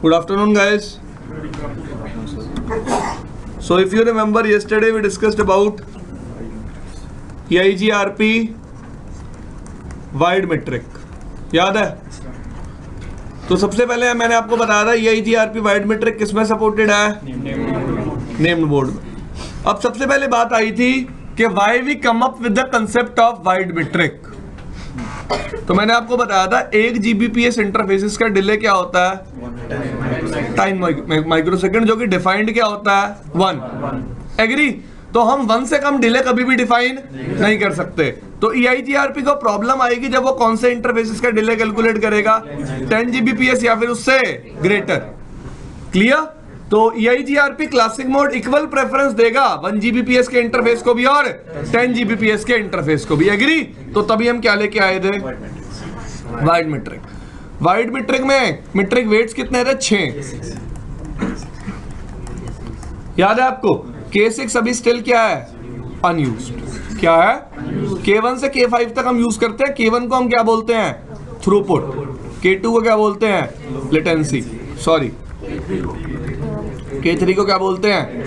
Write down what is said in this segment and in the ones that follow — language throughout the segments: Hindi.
Good afternoon, guys. So if you remember, yesterday we discussed about EIGRP wide metric, याद है? तो सबसे पहले मैंने आपको बताया था EIGRP वाइड मेट्रिक किसमें सपोर्टेड है? नेम्ड बोर्ड में। अब सबसे पहले बात आई थी कि why we come up with the concept of wide metric. तो मैंने आपको बताया था 1 Gbps इंटरफेसेस का डिले क्या होता है? टाइम माइक्रोसेकंड, जो कि डिफाइंड क्या होता है? 1। एग्री? तो हम 1 से कम डिले कभी भी डिफाइन नहीं कर सकते। तो EIGRP को प्रॉब्लम आएगी जब वो कौन से इंटरफेसेस का डिले कैलकुलेट करेगा? 10 Gbps या फिर उससे ग्रेटर। क्लियर? तो EIGRP classic mode equal preference देगा 1 Gbps के इंटरफेस को भी और 10 Gbps के इंटरफेस को भी। एग्री? तो तभी हम क्या लेके आए थे? Wide metric. वाइड मेट्रिक में मेट्रिक वेट्स कितने थे? 6। याद है आपको? K6 अभी स्टिल क्या है? अनयूज्ड। क्या है? K1 से K5 तक हम यूज करते हैं। K1 को हम क्या बोलते हैं? थ्रूपुट। K2 को क्या बोलते हैं? लेटेंसी। सॉरी, K3 को क्या बोलते हैं?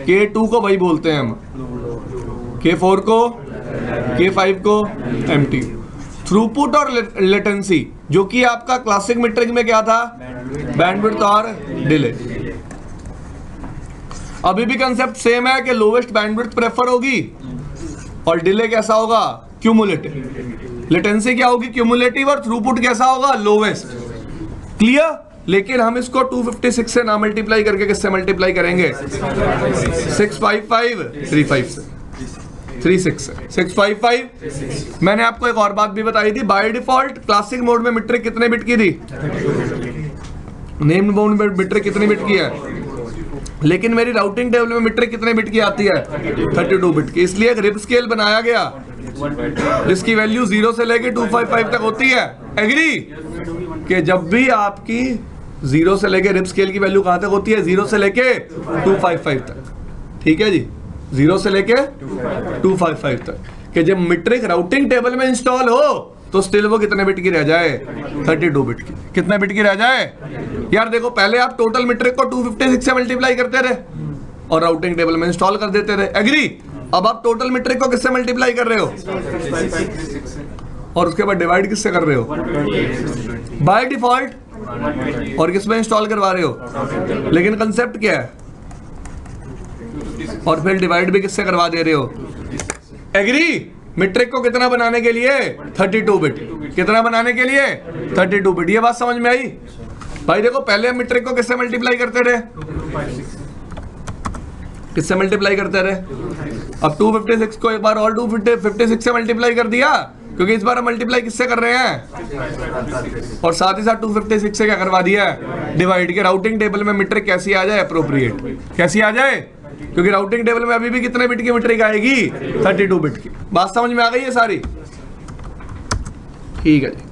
K2 को वही बोलते हैं हम। K4 को, K5 को एम्प्टी। थ्रूपुट और लेटेंसी, जो कि आपका क्लासिक मेट्रिक में क्या था? बैंडविड्थ और डिले। अभी भी कंसेप्ट सेम है कि लोवेस्ट बैंडविड्थ प्रेफर होगी और डिले कैसा होगा? क्यूमुलेटिव। लेटेंसी क्या होगी? क्यूमुलेटिव। और थ्रूपुट कैसा होगा? लोवेस्ट। क्लियर? लेकिन हम इसको 256 से ना मल्टीप्लाई करके किससे मल्टीप्लाई करेंगे? 655 35 से 36 से 655। मैंने आपको एक और बात भी बताई थी, बाय डिफॉल्ट क्लासिक मोड में मेट्रिक कितने बिट की थी? नेम्ड मोड में मेट्रिक कितनी बिट की है? लेकिन मेरी राउटिंग टेबल में मेट्रिक कितने बिट की आती है? 32 बिट की। इसलिए एक रिब स्केल बनाया गया जिसकी वैल्यू 0 से लेके 255 तक होती है। एग्री? कि जब भी आपकी 0 से लेके रिब स्केल की वैल्यू कहां तक होती है? 0 से लेके 255 तक। ठीक है जी, 0 से लेके 255 तक। कि जब मेट्रिक राउटिंग टेबल में इंस्टॉल हो तो स्टिल वो कितने बिट की रह जाए? 32 बिट की। कितने बिट की रह जाए? यार देखो, पहले आप टोटल मेट्रिक को 256 से मल्टीप्लाई करते रहे और राउटिंग टेबल में इंस्टॉल कर देते रहे। एग्री? अब आप टोटल मेट्रिक को किससे मल्टीप्लाई कर रहे हो? और उसके बाद डिवाइड किससे कर रहे हो? By default. और किस में इंस्टॉल करवा रहे हो? लेकिन कंसेप्ट क्या है? और फिर डिवाइड भी किससे करवा दे रहे हो? एग्री? मेट्रिक को कितना बनाने के लिए? 32 बिट। कितना बनाने के लिए? 32 बिट। ये बात समझ में आई? भाई देखो, पहले हम मेट्रिक को किससे मल्टीप्लाई करते रहे? किससे मल्टीप्लाई करते रहे? अब 256 को एक बार और 256 से मल्टीप्लाई कर दिया, क्योंकि इस बार हम मल्टीप्लाई किससे कर रहे हैं? और साथ ही साथ 256 से क्या करवा दिया है? डिवाइड। के राउटिंग टेबल में मेट्रिक कैसी आ जाए? अप्रोप्रिएट। कैसी आ जाए? क्योंकि राउटिंग टेबल में अभी भी कितने बिट की मेट्रिक आएगी? 32 बिट की। बात समझ में आ गई है सारी? ठीक है जी।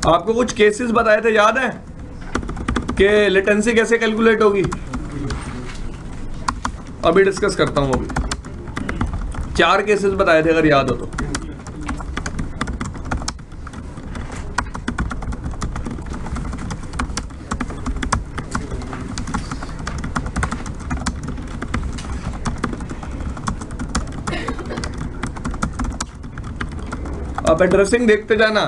आपको कुछ केसेस बताए थे, याद है? कि लेटेंसी कैसे कैलकुलेट होगी? अभी डिस्कस करता हूं। अभी 4 केसेस बताए थे, अगर याद हो तो। आप एड्रेसिंग देखते जाना।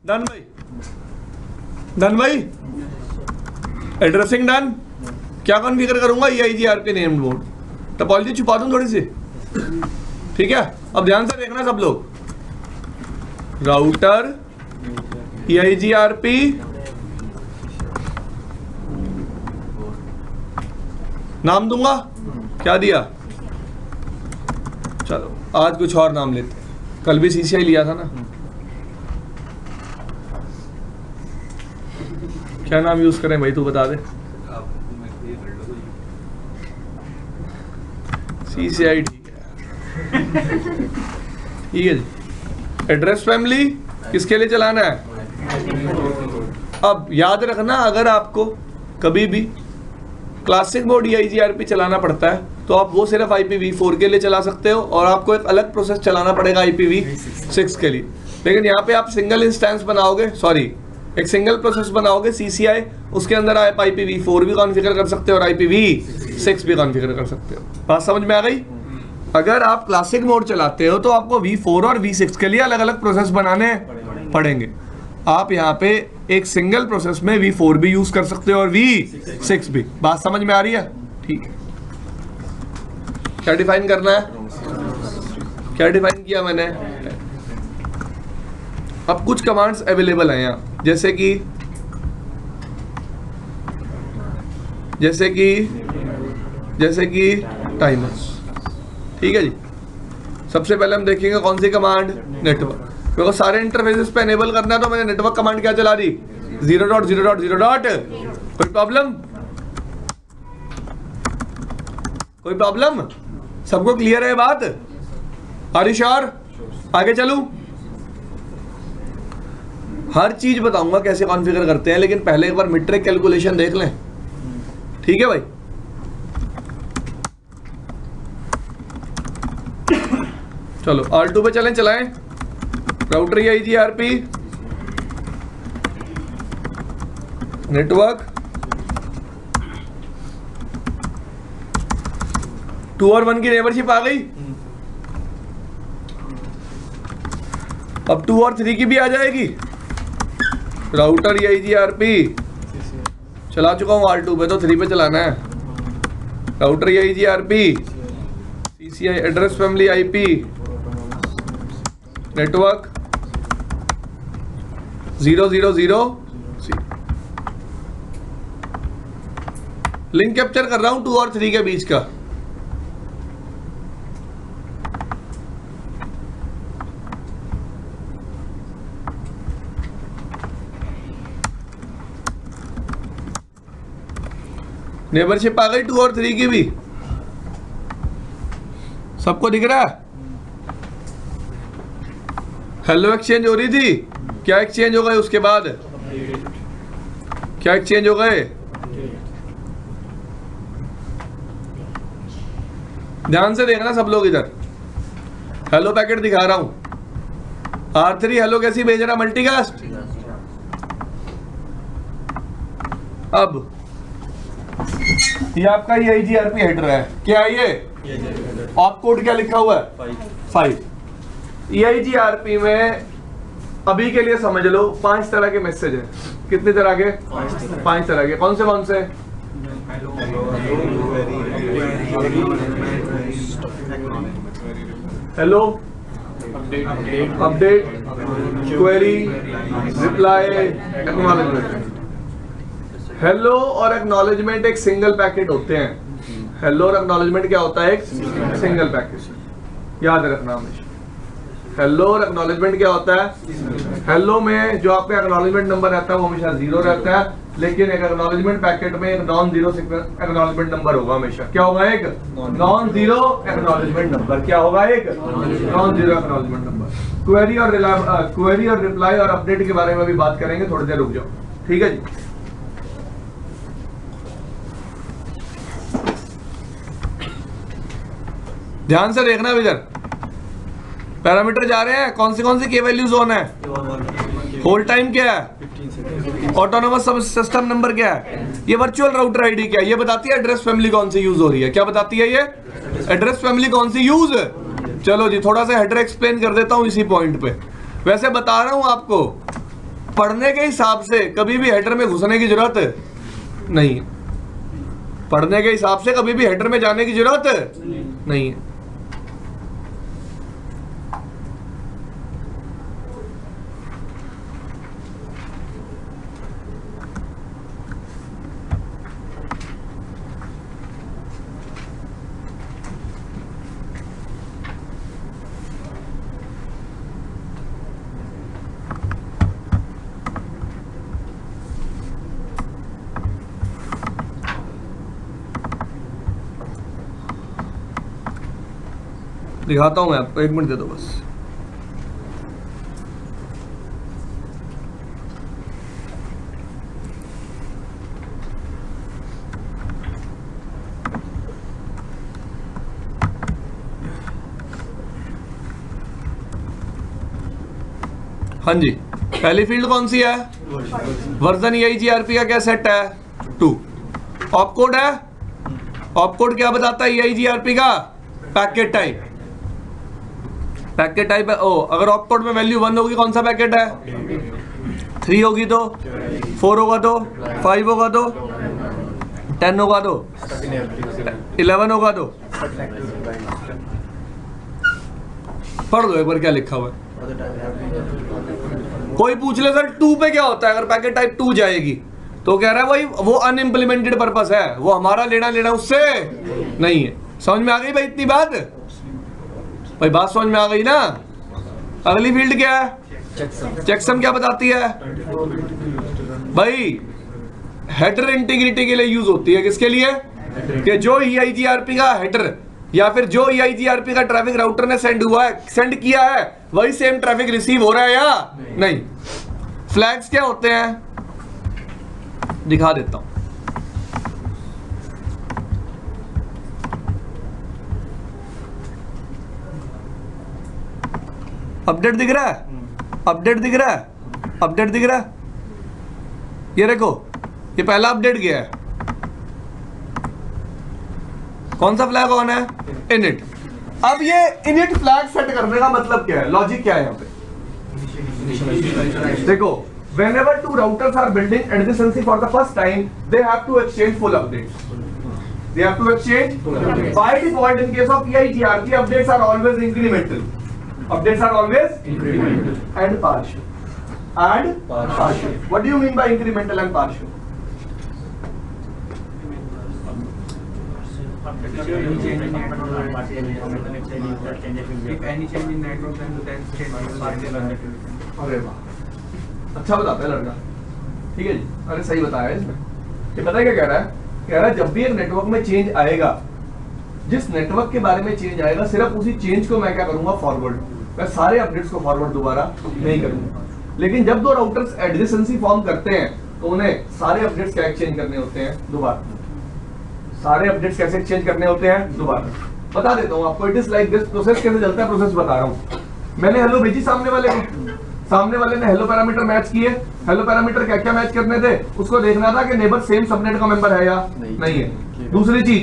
डन भाई, डन भाई, एड्रेसिंग डन। क्या कॉन्फ़िगर करूंगा, EIGRP नेम्ड मोड। टोपोलॉजी छुपा दूं थोड़ी सी, ठीक है। अब ध्यान से देखना सब लोग, राउटर EIGRP नाम दूंगा, क्या दिया, चलो आज कुछ और नाम लेते हैं, कल भी CCI लिया था ना। क्या नाम यूज करें भाई, तू बता दे। CCI ठीक है, ठीक है जी। एड्रेस फैमिली किसके लिए चलाना है। अब याद रखना, अगर आपको कभी भी क्लासिक मोड EIGRP चलाना पड़ता है तो आप वो सिर्फ IPv4 के लिए चला सकते हो और आपको एक अलग प्रोसेस चलाना पड़ेगा IPv6 के लिए। लेकिन यहाँ पे आप सिंगल इंस्टेंस बनाओगे, सॉरी एक सिंगल प्रोसेस बनाओगे CCI, उसके अंदर आप IPv4 भी कॉन्फ़िगर कर सकते हो और IPv6 भी कॉन्फ़िगर कर सकते हो। बात समझ में आ गई। अगर आप क्लासिक मोड चलाते हो तो आपको V4 और V6 के लिए अलग अलग प्रोसेस बनाने पड़ेंगे। आप यहाँ पे एक सिंगल प्रोसेस में V4 भी यूज कर सकते हो और V6 भी। बात समझ में आ रही है, ठीक है। क्या डिफाइन करना है, क्या डिफाइन किया मैंने। अब कुछ कमांड्स अवेलेबल हैं यहाँ, जैसे कि टाइमर्स, ठीक है जी। सबसे पहले हम देखेंगे कौन सी कमांड, नेटवर्क। मेरे को सारे इंटरफेसेस पे एनेबल करना है तो मैंने नेटवर्क कमांड क्या चला दी, 0.0.0. कोई प्रॉब्लम, कोई प्रॉब्लम, सबको क्लियर है बात, आर यू श्योर। आगे चलूं, हर चीज बताऊंगा कैसे कॉन्फ़िगर करते हैं, लेकिन पहले एक बार मीट्रिक कैलकुलेशन देख लें, ठीक है भाई। चलो R2 पे चलाएं। राउटर EIGRP नेटवर्क 2 और 1 की नेबरशिप आ गई। अब 2 और 3 की भी आ जाएगी। राउटर EIGRP चला चुका हूं R2 पे, तो 3 पे चलाना है। Router EIGRP CCI address family IP network 000 link capture कर रहा हूं 2 और 3 के बीच का। नेबरशिप आ गई 2 और 3 की भी, सबको दिख रहा है। हेलो एक्सचेंज हो रही थी, क्या एक्सचेंज हो गए, उसके बाद क्या एक्सचेंज हो गए, ध्यान से देखना सब लोग। इधर हेलो पैकेट दिखा रहा हूं, R3 हेलो कैसी भेज रहा मल्टीकास्ट। अब ये आपका EIGRP हेडर है, क्या है ये, ऑप कोड क्या लिखा हुआ है 5। EIGRP में अभी के लिए समझ लो 5 तरह के मैसेज है। कितने तरह के, 5 तरह के। कौन से hello, update, query, reply, acknowledgement. Hello और एक्नॉलेजमेंट एक सिंगल पैकेट होते हैं। हेलो और एक्नॉलेजमेंट क्या होता है, एक सिंगल पैकेट, याद रखना हमेशा। हेलो और एक्नॉलेजमेंट क्या होता है, हेलो में जो आपका एक्नॉलेजमेंट नंबर रहता है वो हमेशा 0 रहता है, लेकिन एक एक्नॉलेजमेंट पैकेट में एक नॉन जीरो एक्नॉलेजमेंट नंबर होगा हमेशा। क्या होगा, एक नॉन जीरो एक्नॉलेजमेंट नंबर। क्या होगा, एक non zero acknowledgement number. Query और रिप्लाई और अपडेट के बारे में भी बात करेंगे, थोड़ी देर रुक जाओ, ठीक है जी। ध्यान से देखना इधर, पैरामीटर जा रहे हैं, कौन सी के वैल्यूज ऑन है, होल्ड टाइम क्या है, ऑटोनोमस सिस्टम नंबर क्या है, ये वर्चुअल राउटर आईडी क्या है, ये बताती है एड्रेस फैमिली कौन सी यूज हो रही है। क्या बताती है ये, एड्रेस फैमिली कौन सी यूज चलो जी, थोड़ा सा हेडर एक्सप्लेन कर देता हूं इसी पॉइंट पे। वैसे बता रहा हूं आपको, पढ़ने के हिसाब से कभी भी हेडर में घुसने की जरूरत नहीं है। पढ़ने के हिसाब से कभी भी हेडर में जाने की जरूरत नहीं है। दिखाता हूं मैं आपको, 1 मिनट दे दो बस। हाँ जी, पहली फील्ड कौन सी है? वर्जन EIGRP का क्या सेट है? 2। ऑप कोड है, ऑप कोड क्या बताता है EIGRP का? Packet type. पैकेट टाइप है ओ, अगर ऑप कोड में वैल्यू 1 होगी कौन सा पैकेट है? 3 होगी तो, 4 होगा तो, 5 होगा तो, 10 होगा तो, 11 होगा तो। पढ़ लो एक बार क्या लिखा हुआ है। कोई पूछ ले सर 2 पे क्या होता है अगर पैकेट टाइप 2 जाएगी, तो कह रहा है भाई वो अनइम्प्लीमेंटेड पर्पस है, वो हमारा लेना उससे नहीं है। समझ में आ गई भाई इतनी बात? भाई बात समझ में आ गई ना? अगली फील्ड क्या है? चेकसम क्या बताती है? भाई हेडर इंटीग्रिटी के लिए यूज होती है। किसके लिए? कि जो EIGRP का हेडर या फिर जो EIGRP का ट्रैफिक राउटर ने सेंड किया है वही सेम ट्रैफिक रिसीव हो रहा है या नहीं। फ्लैग्स क्या होते हैं? दिखा देता हूं। अपडेट दिख रहा है? अपडेट दिख रहा है? अपडेट दिख रहा है? ये देखो, ये पहला अपडेट गया है। कौन सा फ्लैग ऑन है? इनिट। अब ये इनिट फ्लैग सेट करने का मतलब क्या है? लॉजिक क्या है यहाँ पे? देखो, whenever two routers are building adjacency for the first time, they have to exchange full updates. They have to exchange by default. In case of EIGRP, updates are always incremental. Updates are always incremental and partial. And partial. What do you mean by incremental and partial? If any change in network, then change partial. अरे वाह, अच्छा बताता है लड़का। ठीक है जी, अरे सही बताया इसमें। ये पता है क्या कह रहा है? कह रहा है जब भी एक नेटवर्क में चेंज आएगा, जिस नेटवर्क के बारे में चेंज आएगा, सिर्फ उसी चेंज को मैं क्या करूंगा? फॉरवर्ड। मैं सारे अपडेट्स को फॉरवर्ड दोबारा नहीं करूंगा। लेकिन जब दो राउटर्स एडजेसेंसी फॉर्म करते हैं तो उन्हें सारे अपडेट्स क्या एक्सचेंज करने होते हैं? दोबारा। सारे अपडेट्स कैसे एक्सचेंज करने होते हैं? दोबारा। बता देता हूं आपको, it is like this. Process कैसे चलता है? प्रोसेस बता रहा हूं। मैंने हेलो भेजी सामने वाले को, सामने वाले ने हेलो पैरामीटर मैच किए। हेलो पैरामीटर क्या क्या मैच करने थे? उसको देखना था कि नेबर सेम सबनेट का मेंबर है या नहीं है। दूसरी चीज,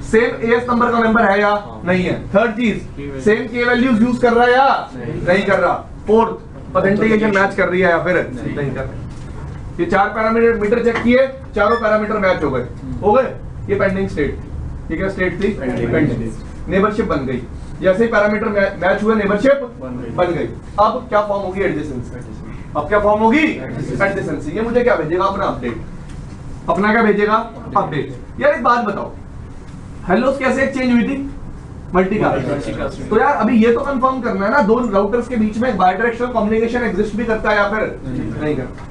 सेम एएस नंबर का मेंबर है या नहीं है। थर्ड चीज, सेम के वैल्यूज यूज कर रहा है या नहीं कर रहा। फोर्थ, ऑथेंटिकेशन मैच कर रही है या फिर नहीं कर रही। ये 4 पैरामीटर चेक किए, चारों पैरामीटर मैच हो गए। ये पेंडिंग स्टेट। ये क्या स्टेट थी? पेंडिंग। नेबरशिप बन गई। जैसे ही पैरामीटर मैच हुए, नेबरशिप बन गई। अब क्या फॉर्म होगी? एडजेसेंसी। अब क्या फॉर्म होगी? एडजेसेंसी। ये मुझे क्या भेजेगा? अपना अपडेट। अपना क्या भेजेगा? अपडेट। यार एक बात बताओ, हेलोस कैसे एक्सचेंज हुई थी? मल्टीकास्ट। तो यार अभी ये तो कंफर्म करना है ना, दो राउटर्स के बीच में बायडायरेक्शनल कम्युनिकेशन एग्जिस्ट भी करता है या फिर नहीं करता।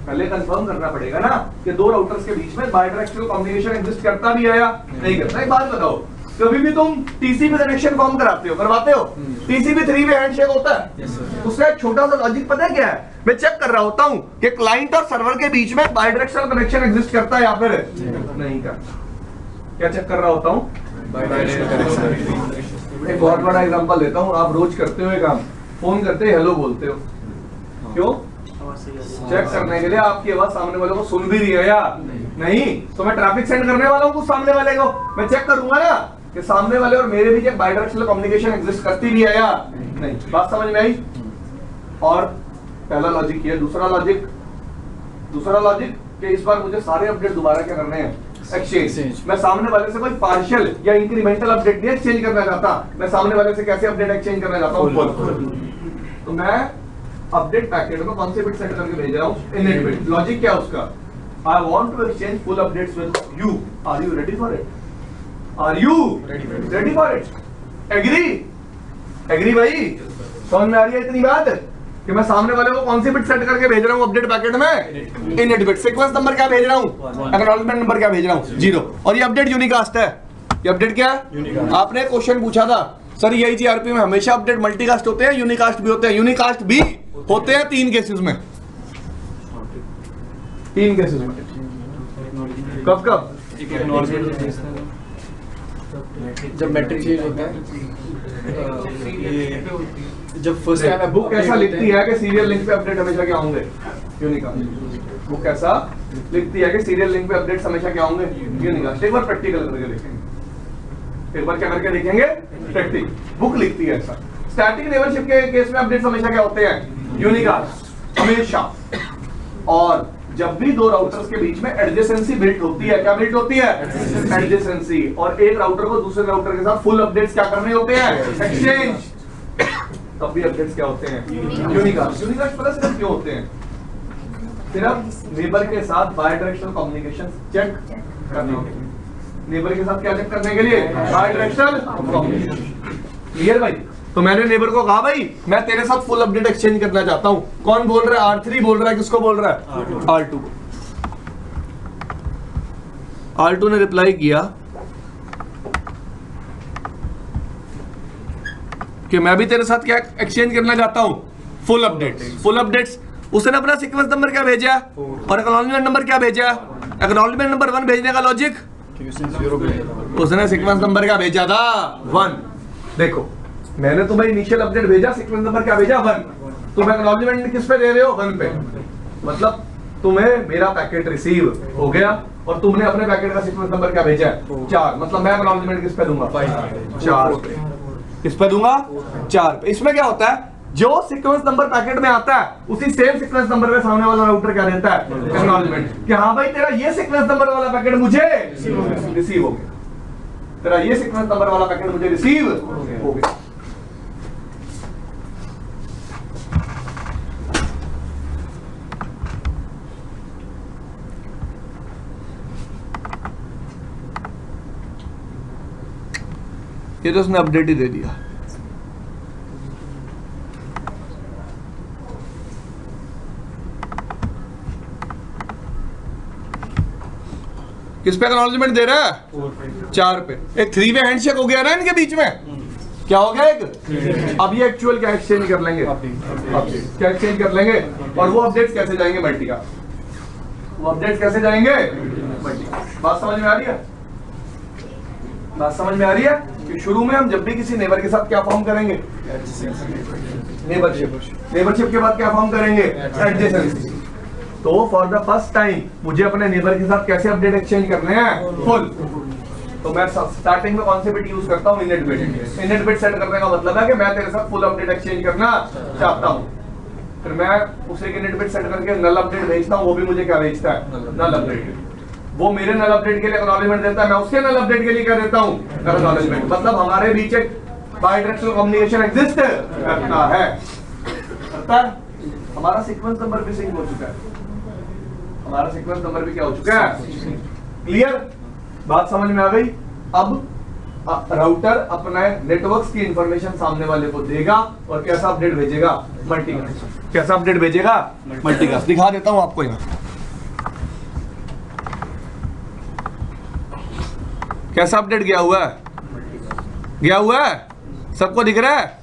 पहले कंफर्म करना पड़ेगा ना कि दो राउटर्स के बीच में बायडायरेक्शनल कम्युनिकेशन एग्जिस्ट करता भी है या नहीं करता। एक बात बताओ, कभी भी तुम टीसीपी कनेक्शन फॉर्म कराते हो, करवाते हो? टीसीपी 3 वे हैंडशेक होता है। उसका एक छोटा सा लॉजिक पता है क्या है? मैं चेक कर रहा होता हूं कि क्लाइंट और सर्वर के बीच में बायडायरेक्शनल कनेक्शन एग्जिस्ट करता है या फिर नहीं करता। क्या चेक कर रहा होता हूं? एक बहुत बड़ा एग्जांपल देता हूं। आप रोज करते हो ये काम, फोन करते हेलो बोलते हो, क्यों? चेक करने के लिए आपकी आवाज सामने वाले को सुन भी रही है या नहीं। तो मैं ट्रैफिक सेंड करने वाला हूँ कुछ सामने वाले को, मैं चेक करूंगा ना कि सामने वाले और मेरे बीच एक बाइडायरेक्शनल कम्युनिकेशन एग्जिस्ट करती भी है या नहीं? बात समझ में आई? और पहला लॉजिक ये, दूसरा लॉजिक कि इस बार मुझे सारे अपडेट दोबारा क्या करने हैं? एक्सचेंज। मैं सामने वाले से कोई पार्शियल या इंक्रीमेंटल अपडेट नहीं एक्सचेंज करना चाहता, मैं सामने वाले से कैसे अपडेट एक्सचेंज करना चाहता हूँ? तो मैं अपडेट पैकेट को कौन से बिट सेट करके भेज रहा हूँ? Init bit. लॉजिक क्या है उसका? I want to exchange full updates with you, are you ready for it? Are you ready for it? Agree भाई? समझ में आ रही है इतनी बात कि मैं सामने वाले को कौन सी बिट सेट करके भेज रहा हूँ अपडेट पैकेट में? Init bit. सीक्वेंस नंबर क्या भेज रहा हूँ? एक्नॉलेजमेंट नंबर क्या भेज रहा हूँ? 0। और ये अपडेट यूनिकास्ट है। ये अपडेट क्या है? आपने क्वेश्चन पूछा था सर ये जीआरपी में हमेशा अपडेट मल्टीकास्ट होते हैं, यूनिकास्ट भी होते हैं? यूनिकास्ट भी होते हैं 3 केसेस में। 3 केसेस में। कब? जब मैट्रिक चेंज होता है, जब फर्स्ट टाइम बुक ऐसा लिखती है कि सीरियल लिंक पे अपडेट हमेशा क्या होंगे? यूनिकास्ट। बुक ऐसा लिखती है कि सीरियल लिंक पे अपडेट्स हमेशा क्या होंगे? यूनिकास्ट। एक बार प्रैक्टिकल करके देखेंगे, एक बार क्या करके देखेंगे? प्रैक्टिकल। बुक लिखती है ऐसा। स्टैटिक नेबरशिप के केस में अपडेट्स हमेशा क्या होते हैं? यूनिकास्ट हमेशा। और जब भी 2 राउटर्स के बीच में एडजेसेंसी बिल्ट होती है, क्या बिल्ट होती है? एडजेसेंसी। और एक राउटर को दूसरे राउटर के साथ फुल अपडेट्स क्या करने होते हैं? एक्सचेंज। तब भी अपडेट्स क्या होते हैं? यूनिकास्ट। यूनिकास्ट पता सिर्फ क्यों होते हैं? सिर्फ नेबर के साथ बायडायरेक्शनल कम्युनिकेशन चेक करने के लिए। नेबर के साथ क्या चेक करने के लिए? Bidirectional communication. क्लियर भाई? तो मैंने नेबर को कहा भाई मैं तेरे साथ फुल अपडेट एक्सचेंज करना चाहता हूं। कौन बोल रहा है? R3 बोल रहा है। किसको बोल रहा है? R2 को। R2 ने रिप्लाई किया कि मैं भी तेरे साथ क्या एक्सचेंज करना चाहता हूं? Full updates. Full updates. उसने अपना सीक्वेंस नंबर क्या भेजा और एक्नॉलेजमेंट नंबर क्या भेजा? एक्नॉलेजमेंट नंबर 1 भेजने का लॉजिक, उसने सीक्वेंस नंबर क्या भेजा था? 1। देखो मैंने तुम्हें इनिशियल अपडेट भेजा, सीक्वेंस नंबर क्या भेजा? 1। तुम एक्नॉलेजमेंट किस पे दे रहे हो? 1 पे। मतलब तुम्हें मेरा पैकेट रिसीव हो गया और तुमने अपने पैकेट का सीक्वेंस नंबर क्या भेजा? 4। मतलब मैं एक्नॉलेजमेंट किस पे दूंगा? 4 पे। किस पे दूंगा? 4 पे। इसमें क्या होता है? जो सीक्वेंस नंबर पैकेट में आता है उसी सेम सीक्वेंस नंबर पे सामने वाला राउटर क्या देता है? एक्नॉलेजमेंट। कि हाँ भाई तेरा ये सीक्वेंस नंबर वाला पैकेट मुझे रिसीव हो गया। तेरा ये सीक्वेंस नंबर वाला पैकेट मुझे रिसीव हो गया। ये तो उसने अपडेट ही दे दिया। किस पे एक्नॉलेजमेंट दे रहा है? 4 पे। एक 3 वे हैंडशेक हो गया ना इनके बीच में। क्या हो गया? एक। अब ये एक्चुअल क्या एक्सचेंज कर लेंगे? अपडेट। क्या एक्सचेंज कर लेंगे? और वो अपडेट्स कैसे जाएंगे? मल्टीकास्ट। वो अपडेट्स कैसे जाएंगे? मल्टीकास्ट। बात समझ में आ रही है? बात समझ में आ रही है कि शुरू में हम जब भी किसी नेबर के साथ क्या फॉर्म करेंगे? नेबरशिप। नेबरशिप के बाद क्या फॉर्म करेंगे? एडजेसेंसी। तो फॉर द फर्स्ट टाइम मुझे अपने नेबर के साथ कैसे अपडेट एक्सचेंज करने हैं? फुल। तो मैं स्टार्टिंग में कौन से बिट यूज करता हूँ? Init bit. Init bit set करने का मतलब है कि मैं तेरे साथ फुल अपडेट एक्सचेंज करना चाहता हूँ। फिर मैं उसे इनिट बिट सेट करके नल अपडेट भेजता हूँ। वो भी मुझे क्या भेजता है? नल अपडेट। वो मेरे नल अपडेट के लिए एक्नॉलेजमेंट देता है, मैं उसके नल अपडेट के लिए क्या देता हूँ? एक्नॉलेजमेंट। मतलब हमारे बीच एक बायडायरेक्शनल कम्युनिकेशन एग्जिस्ट करता है। हमारा सीक्वेंस नंबर भी सिंक हो चुका है। हमारा सीक्वेंस नंबर भी क्या हो चुका है? क्लियर? बात समझ में आ गई? अब राउटर अपने नेटवर्क्स की इंफॉर्मेशन सामने वाले को देगा और कैसा अपडेट भेजेगा? मल्टीकास्ट। कैसा अपडेट भेजेगा? मल्टीकास्ट। दिखा देता हूं आपको यहां कैसा अपडेट गया हुआ है। गया हुआ है, सबको दिख रहा है।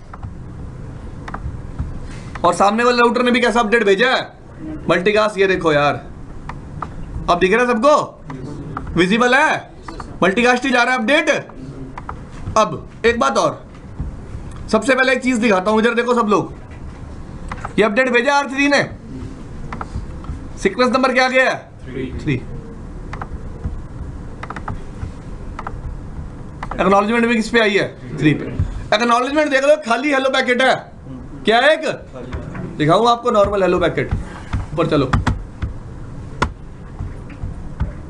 और सामने वाले राउटर ने भी कैसा अपडेट भेजा है? मल्टीकास्ट। ये देखो यार, अब दिख रहा है सबको? विजिबल है? मल्टीकास्ट ही जा रहा है अपडेट। अब एक बात और, सबसे पहले एक चीज दिखाता हूं, इधर देखो सब लोग। ये अपडेट भेजा R3 ने, सीक्वेंस नंबर क्या गया है? 3। एक्नॉलेजमेंट भी किस पे आई है? 3 पे। एक्नॉलेजमेंट देख लो, खाली हेलो पैकेट है। क्या है? एक दिखाऊं आपको नॉर्मल हेलो पैकेट। ऊपर चलो,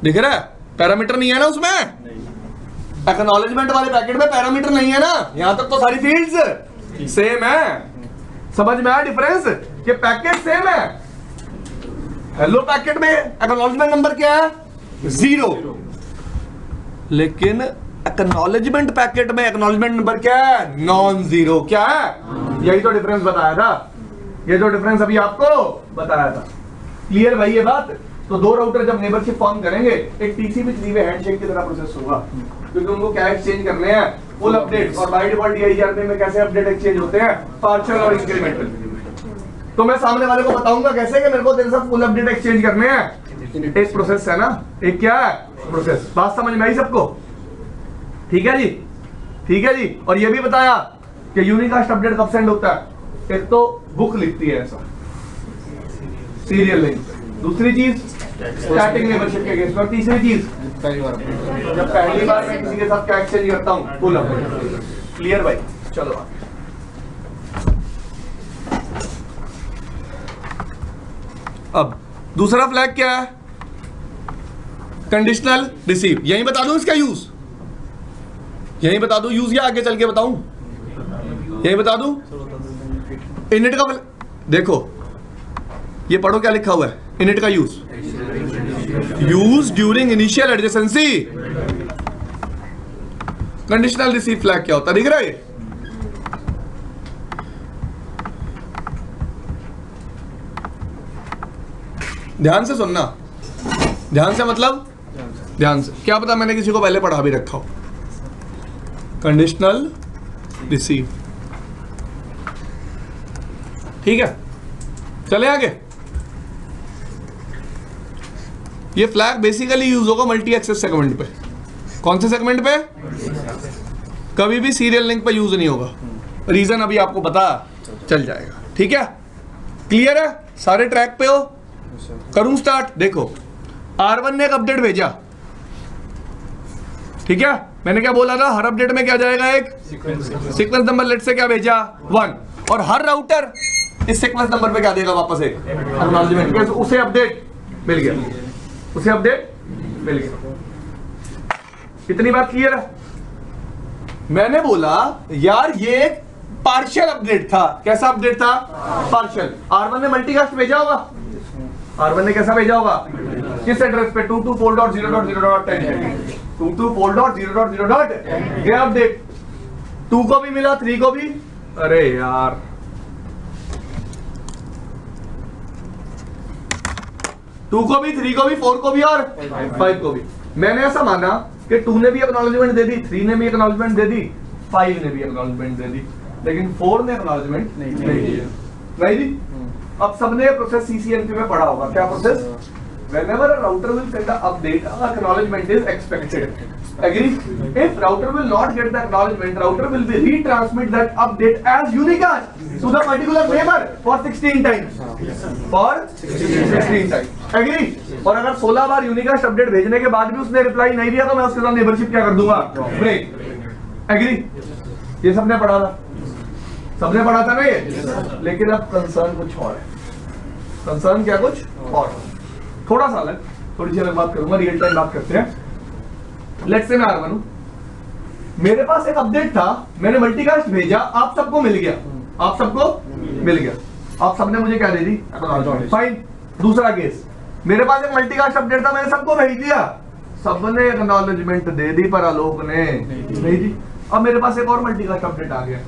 दिख रहा है? पैरामीटर नहीं है ना उसमें। एक्नॉलेजमेंट वाले पैकेट में पैरामीटर नहीं है ना। यहां तक तो सारी फील्ड्स सेम है। समझ में आया डिफरेंस? कि पैकेट सेम है। हेलो पैकेट में एक्नॉलेजमेंट नंबर क्या है? 0। लेकिन एक्नॉलेजमेंट पैकेट में एक्नॉलेजमेंट नंबर क्या है? Non zero. क्या है? यही तो डिफरेंस बताया था। ये जो डिफरेंस अभी आपको बताया था। क्लियर भाई ये बात? तो दो राउटर जब नेबरशिप फॉर्म करेंगे, एक टीसीपी 3 वे हैंडशेक की तरह प्रोसेस होगा, क्योंकि उनको क्या एक्सचेंज करने हैं? Full update. और बाय डिफॉल्ट DIGRP में कैसे अपडेट एक्सचेंज होते हैं? पार्शियल और इंक्रीमेंटल। तो मैं सामने वाले को बताऊंगा कैसे कि मेरे को तेरे साथ फुल अपडेट एक्सचेंज करने हैं। एक प्रोसेस है ना, एक क्या है? प्रोसेस। बात समझ में आई सबको? ठीक है जी, ठीक है जी। और ये भी बताया कि यूनिकास्ट अपडेट कब सेंड होता है? एक तो बुक लिखती है ऐसा सीरियल लिंक, दूसरी चीज स्टैटिक मेंबरशिप के केस में, और तीसरी चीज जब पहली बार मैं किसी के साथ क्या एक्सचेंज करता हूं? Full update. क्लियर भाई? चलो आगे। अब दूसरा फ्लैग क्या है? Conditional receive. यही बता दूं इसका यूज? यही बता दूं यूज या आगे चल के बताऊं? यही बता दूं? इनिट का देखो, ये पढ़ो क्या लिखा हुआ है। इनिट का use during initial adjacency. Conditional receive flag क्या होता है? दिख रहा है? ध्यान से सुनना, ध्यान से मतलब ध्यान से। क्या पता मैंने किसी को पहले पढ़ा भी रखा हो। कंडीशनल रिसीव, ठीक है। चले आगे। ये फ्लैग बेसिकली यूज होगा मल्टी एक्सेस सेगमेंट पे। कौन से सेगमेंट पे? कभी भी सीरियल लिंक पे यूज नहीं होगा। रीजन अभी आपको पता चल जाएगा। ठीक है? क्लियर है? सारे ट्रैक पे हो? करूं स्टार्ट? देखो, R1 ने एक अपडेट भेजा, ठीक है। मैंने क्या बोला था? हर अपडेट में क्या जाएगा? एक सीक्वेंस नंबर। लेट से क्या भेजा? 1। और हर राउटर इस सीक्वेंस नंबर पे क्या देगा? वापस एक एक्नॉलेजमेंट। उसे अपडेट मिल गया, उसे अपडेट मिल गया। इतनी बात क्लियर है? मैंने बोला यार ये एक पार्शियल अपडेट था। कैसा अपडेट था? पार्शियल। R1 ने मल्टीकास्ट भेजा होगा। R1 ने कैसा भेजा होगा? किस एड्रेस पे? 22.4.0.0.10 22.4.0.0.10 ये अपडेट 2 को भी मिला, 3 को भी। अरे यार, 2 को भी, 3 को भी, 4 को भी और 5 को भी। मैंने ऐसा माना कि 2 ने भी एक्नॉलेजमेंट दे दी, 3 ने भी एक्नॉलेजमेंट दे दी, 5 ने भी एक्नॉलेजमेंट दे दी, लेकिन 4 ने एक्नॉलेजमेंट नहीं दिया। नहीं दी। अब सबने प्रोसेस CCNP में पढ़ा होगा। क्या process? Whenever a router will send an update, acknowledgement is expected. Agree? If router will not get the acknowledgement, router will be retransmit that update as unicast to the particular neighbor for 16 times. For 16 times. Agree? और अगर 16 बार unicast update भेजने के बाद भी उसने रिप्लाई नहीं दिया तो मैं उसके साथ नेबरशिप क्या कर दूंगा? ब्रेक। Agree? ये सबने पढ़ा था, सबने पढ़ा था ना ये। लेकिन अब कंसर्न कुछ और है। कंसर्न क्या? कुछ और, थोड़ा सा अलग, थोड़ी सी अलग बात करूंगा। रियल टाइम बात करते हैं। लेट्स से मैं R1 हूं, मेरे पास एक अपडेट था, मैंने मल्टीकास्ट भेजा, आप सबको मिल गया, आप सबको मिल गया, आप सबने मुझे क्या दे दी? फाइन। दूसरा केस, मेरे पास एक मल्टीकास्ट अपडेट था, मैंने सबको भेज दिया, सबने एक्नॉलेजमेंट दे दी पर आलोक ने नहीं दी। अब मेरे पास एक और मल्टीकास्ट अपडेट आ गया।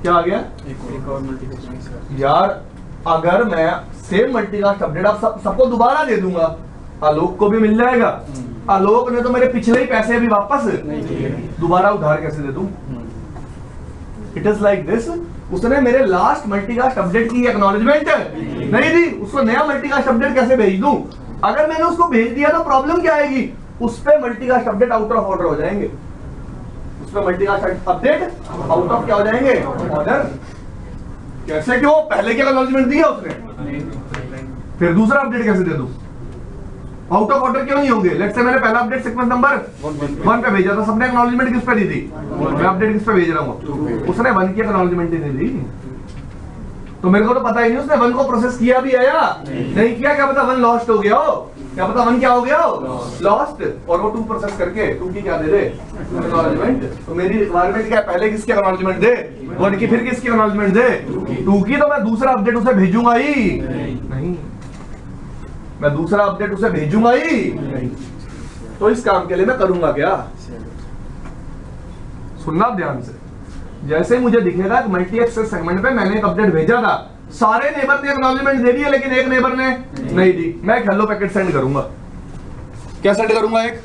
क्या आ गया? एक और मल्टीकास्ट। यार अगर मैं सेम मल्टीकास्ट अपडेट आप सबको दोबारा दे दूंगा, आलोक को भी मिल जाएगा। आलोक ने तो मेरे पिछले ही पैसे अभी वापस दोबारा उधार कैसे दे दूं? It is like this. उसने मेरे लास्ट मल्टीकास्ट अपडेट की एक्नॉलेजमेंट नहीं दी, उसको नया मल्टीकास्ट अपडेट कैसे भेज दूं? अगर मैंने उसको भेज दिया तो प्रॉब्लम क्या आएगी? उस पे multicast update out of order हो जाएंगे, उस पे मल्टीकास्ट अपडेट आउट ऑफ क्या हो जाएंगे? ऑर्डर। कैसे? क्यों? पहले क्या एक्नॉलेजमेंट दिया उसने, फिर दूसरा अपडेट कैसे दे दूं? आउट ऑफ ऑर्डर क्यों नहीं होंगे? लेट्स से मैंने पहला अपडेट सीक्वेंस नंबर 1 पे भेजा था, सबने एक्नॉलेजमेंट किस पे दी थी? मैं अपडेट किस पे भेज रहा हूँ? उसने 1 की एक्नॉलेजमेंट ही नहीं दी, तो मेरे को तो पता ही नहीं उसने 1 को प्रोसेस किया भी है या नहीं किया। क्या पता 1 लॉस्ट हो गया हो, क्या पता 1 क्या हो गया हो? लॉस्ट। और वो 2 प्रोसेस करके 2 की क्या दे दे? एक्नॉलेजमेंट। तो मेरी रिक्वायरमेंट क्या है? पहले किसकी एक्नॉलेजमेंट दे? 1 की। फिर किसकी एक्नॉलेजमेंट दे? 2 की। तो मैं दूसरा अपडेट उसे भेजूंगा ही नहीं, मैं दूसरा अपडेट उसे भेजूंगा ही नहीं। तो इस काम के लिए मैं करूंगा क्या? सुनना ध्यान से। जैसे मुझे दिखेगा कि मल्टी एक्सेस सेगमेंट पे मैंने एक अपडेट भेजा था, सारे नेबर ने एक्नॉलेजमेंट दे दी है लेकिन एक नेबर ने नहीं दी, मैं एक हेलो पैकेट सेंड करूंगा। क्या सेंड करूंगा? एक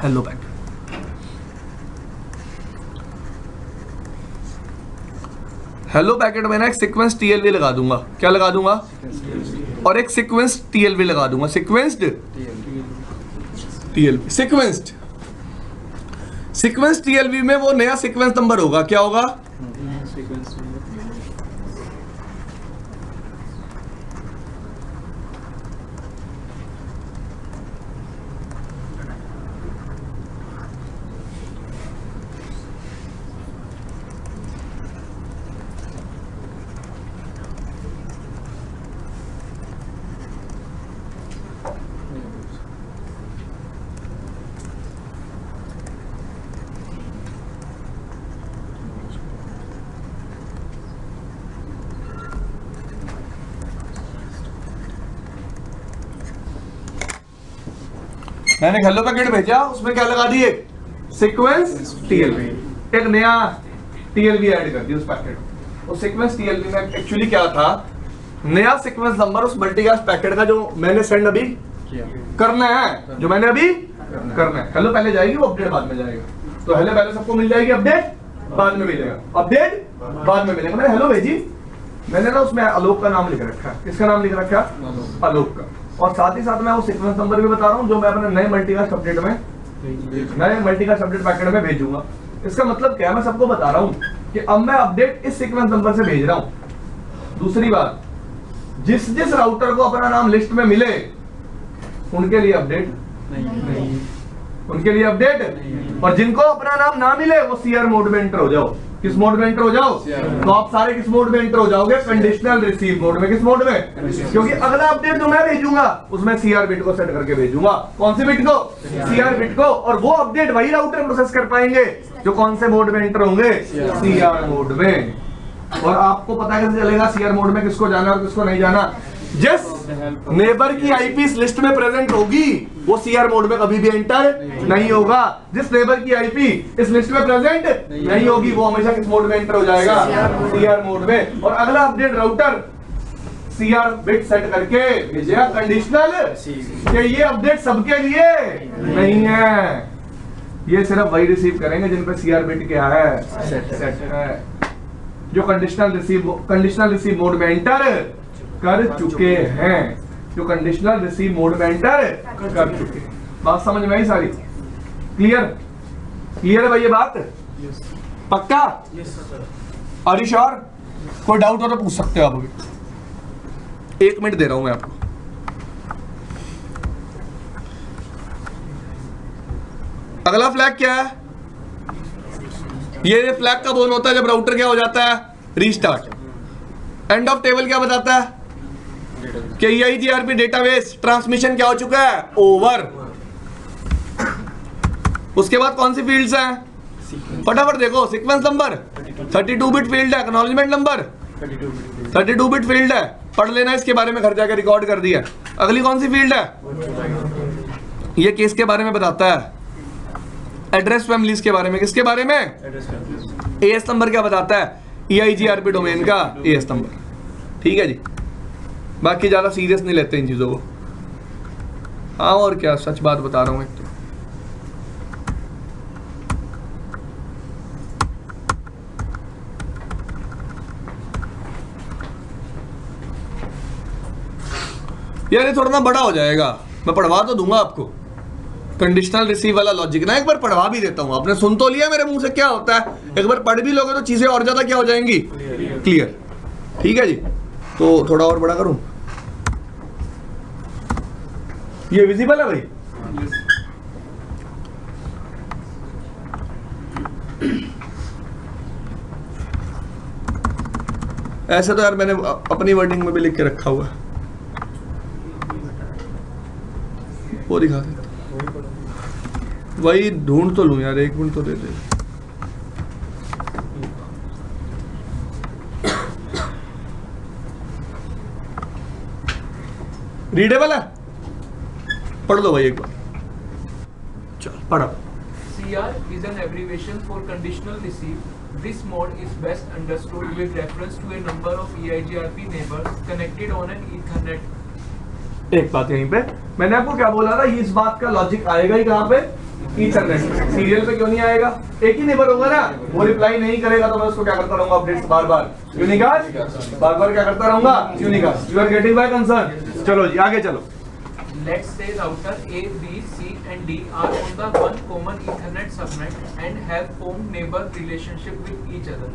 हेलो पैकेट। हेलो पैकेट में ना एक सीक्वेंस टीएलवी लगा दूंगा। क्या लगा दूंगा? और एक सीक्वेंस टीएलवी लगा दूंगा। सीक्वेंस्ड टीएलवी, सीक्वेंस टीएलवी में वो नया सीक्वेंस नंबर होगा। क्या होगा? मैंने हेलो पैकेट भेजा, उसमें क्या लगा दी? एक सीक्वेंस टीएलवी, एक नया टीएलवी ऐड कर दी उस पैकेट। उस सीक्वेंस टीएलवी में एक्चुअली क्या था? नया सीक्वेंस नंबर उस मल्टीकास्ट पैकेट का जो मैंने सेंड अभी करना है, जो मैंने अभी करना है। हेलो पहले जाएगी, वो अपडेट बाद में जाएगा। तो हेलो पहले सबको मिल जाएगी, अपडेट बाद में मिलेगा, अपडेट बाद में मिलेगा। मैंने हेलो भेजी, मैंने ना उसमें आलोक का नाम लिख रखा है। किसका नाम लिख रखा? आलोक का। और साथ ही साथ मैं वो सीक्वेंस नंबर भी बता रहा हूँ जो मैं अपने नए मल्टीकास्ट अपडेट में, नए मल्टीकास्ट अपडेट पैकेट में भेजूंगा। इसका मतलब क्या है? मैं सबको बता रहा हूँ कि अब मैं अपडेट इस सीक्वेंस नंबर से भेज रहा हूँ। दूसरी बात, जिस जिस राउटर को अपना नाम लिस्ट में मिले उनके लिए अपडेट नहीं, उनके लिए अपडेट। और जिनको अपना नाम ना मिले वो सीआर मोड में एंटर हो जाओ। किस मोड में एंटर हो जाओ? तो आप सारे किस मोड में एंटर हो जाओगे? कंडीशनल रिसीव मोड में। किस मोड में? क्योंकि अगला अपडेट जो मैं भेजूंगा उसमें सीआर बिट को सेट करके भेजूंगा। कौन सी बिट को? सीआर बिट को। और वो अपडेट वही राउटर प्रोसेस कर पाएंगे जो कौन से मोड में एंटर होंगे? सीआर मोड में। और आपको पता कैसे चलेगा सीआर मोड में किसको जाना और किसको नहीं जाना? जिस नेबर की आईपी इस लिस्ट में प्रेजेंट होगी वो सीआर मोड में कभी भी एंटर नहीं होगा। जिस नेबर की आईपी इस लिस्ट में प्रेजेंट नहीं होगी वो हमेशा किस मोड में एंटर हो जाएगा? सीआर मोड में। और अगला update router CR bit set करके भेजेगा कंडीशनल कि ये अपडेट सबके लिए नहीं है, ये सिर्फ वही रिसीव करेंगे जिन पे सीआर बिट क्या है? सेट है, जो कंडीशनल रिसीव मोड में एंटर कर चुके हैं, जो कंडीशनल रिसीव मोड में एंटर कर चुके हैं। बात समझ में आई सारी? क्लियर? क्लियर है भाई ये बात? पक्का? Are you sure? कोई डाउट हो तो पूछ सकते हो आप अभी। 1 मिनट दे रहा हूं मैं आपको। अगला फ्लैग क्या है? ये फ्लैग कब ऑन होता है? जब राउटर क्या हो जाता है? रीस्टार्ट। एंड ऑफ टेबल क्या बताता है? कि EIGRP डेटाबेस ट्रांसमिशन क्या हो चुका है? ओवर। उसके बाद कौन सी फील्ड्स हैं? फटाफट देखो। सीक्वेंस नंबर 32 बिट फील्ड है, एक्नॉलेजमेंट नंबर 32 बिट फील्ड है, पढ़ लेना इसके बारे में, घर जाकर रिकॉर्ड कर दिया। अगली कौन सी फील्ड है? ये केस के बारे में बताता है, एड्रेस फैमिलीज के बारे में। किसके बारे में? एएस नंबर क्या बताता है? EIGRP डोमेन का एएस नंबर। ठीक है जी, बाकी ज्यादा सीरियस नहीं लेते इन चीजों को। हाँ और क्या, सच बात बता रहा हूं एक तो। यार ये थोड़ा ना बड़ा हो जाएगा, मैं पढ़वा तो दूंगा आपको कंडीशनल रिसीव वाला लॉजिक ना, एक बार पढ़वा भी देता हूं। आपने सुन तो लिया मेरे मुंह से क्या होता है, एक बार पढ़ भी लोगे तो चीजें और ज्यादा क्या हो जाएंगी? क्लियर। ठीक है जी, तो थोड़ा और बड़ा करूं। ये विजिबल है भाई? ऐसे तो यार मैंने अपनी वर्डिंग में भी लिख के रखा हुआ है, वो दिखा देता, वही ढूंढ तो लूं यार, एक मिनट तो दे दे। रीडेबल है? पढ़ लो भाई एक बार, चल पढ़ो। CR is an abbreviation for conditional receive. This mode is best understood with reference to a number of EIGRP neighbors connected on an Ethernet. एक बात यहीं पे मैंने आपको क्या बोला था, इस बात का लॉजिक आएगा ही कहाँ पे? ईथरनेट। सीरियल पे क्यों नहीं आएगा? एक ही नेबर होगा ना, वो रिप्लाई नहीं करेगा तो मैं उसको क्या करता रहूंगा? अपडेट्स बार बार, यूनिकास्ट बार बार क्या करता रहूंगा? Unicast. You are getting my concern? चलो जी आगे चलो। Let's say router A, B, C and D are on the one common Ethernet subnet and have formed neighbor relationship with each other.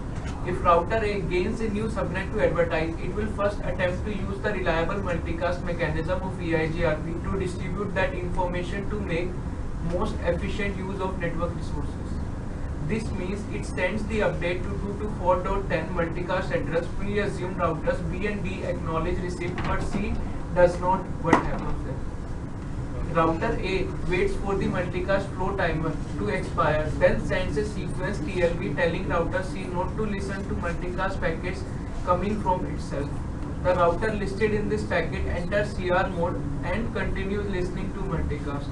If router A gains a new subnet to advertise, it will first attempt to use the reliable multicast mechanism of EIGRP to distribute that information to make most efficient use of network resources. This means it sends the update to 224.10 multicast address. We assume routers B and D acknowledge receipt, but C does not. What happens then? Router A waits for the multicast flow timer to expire, then sends a sequence TLB telling router C not to listen to multicast packets coming from itself. The router listed in this packet enters CR mode and continues listening to multicast.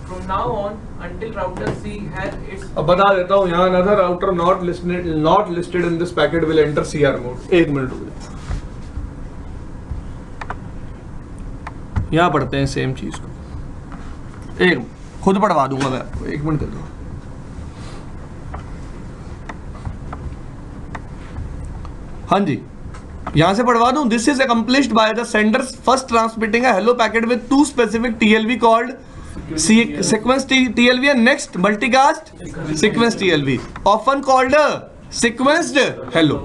From now on until router C has its. अब बता देता हूँ यहाँ, another router not listed in this packet will enter CR mode। एक मिनट रुक जाओ, यहाँ पढ़ते हैं सेम चीज को, एक खुद पढ़वा दूंगा मैं आपको, एक मिनट दे दो। हाँ जी, यहां से पढ़वा दूं। This is accomplished by the sender first transmitting a hello packet with two specific TLV called sequence TLV and next multicast sequence TLV, often called a sequenced hello.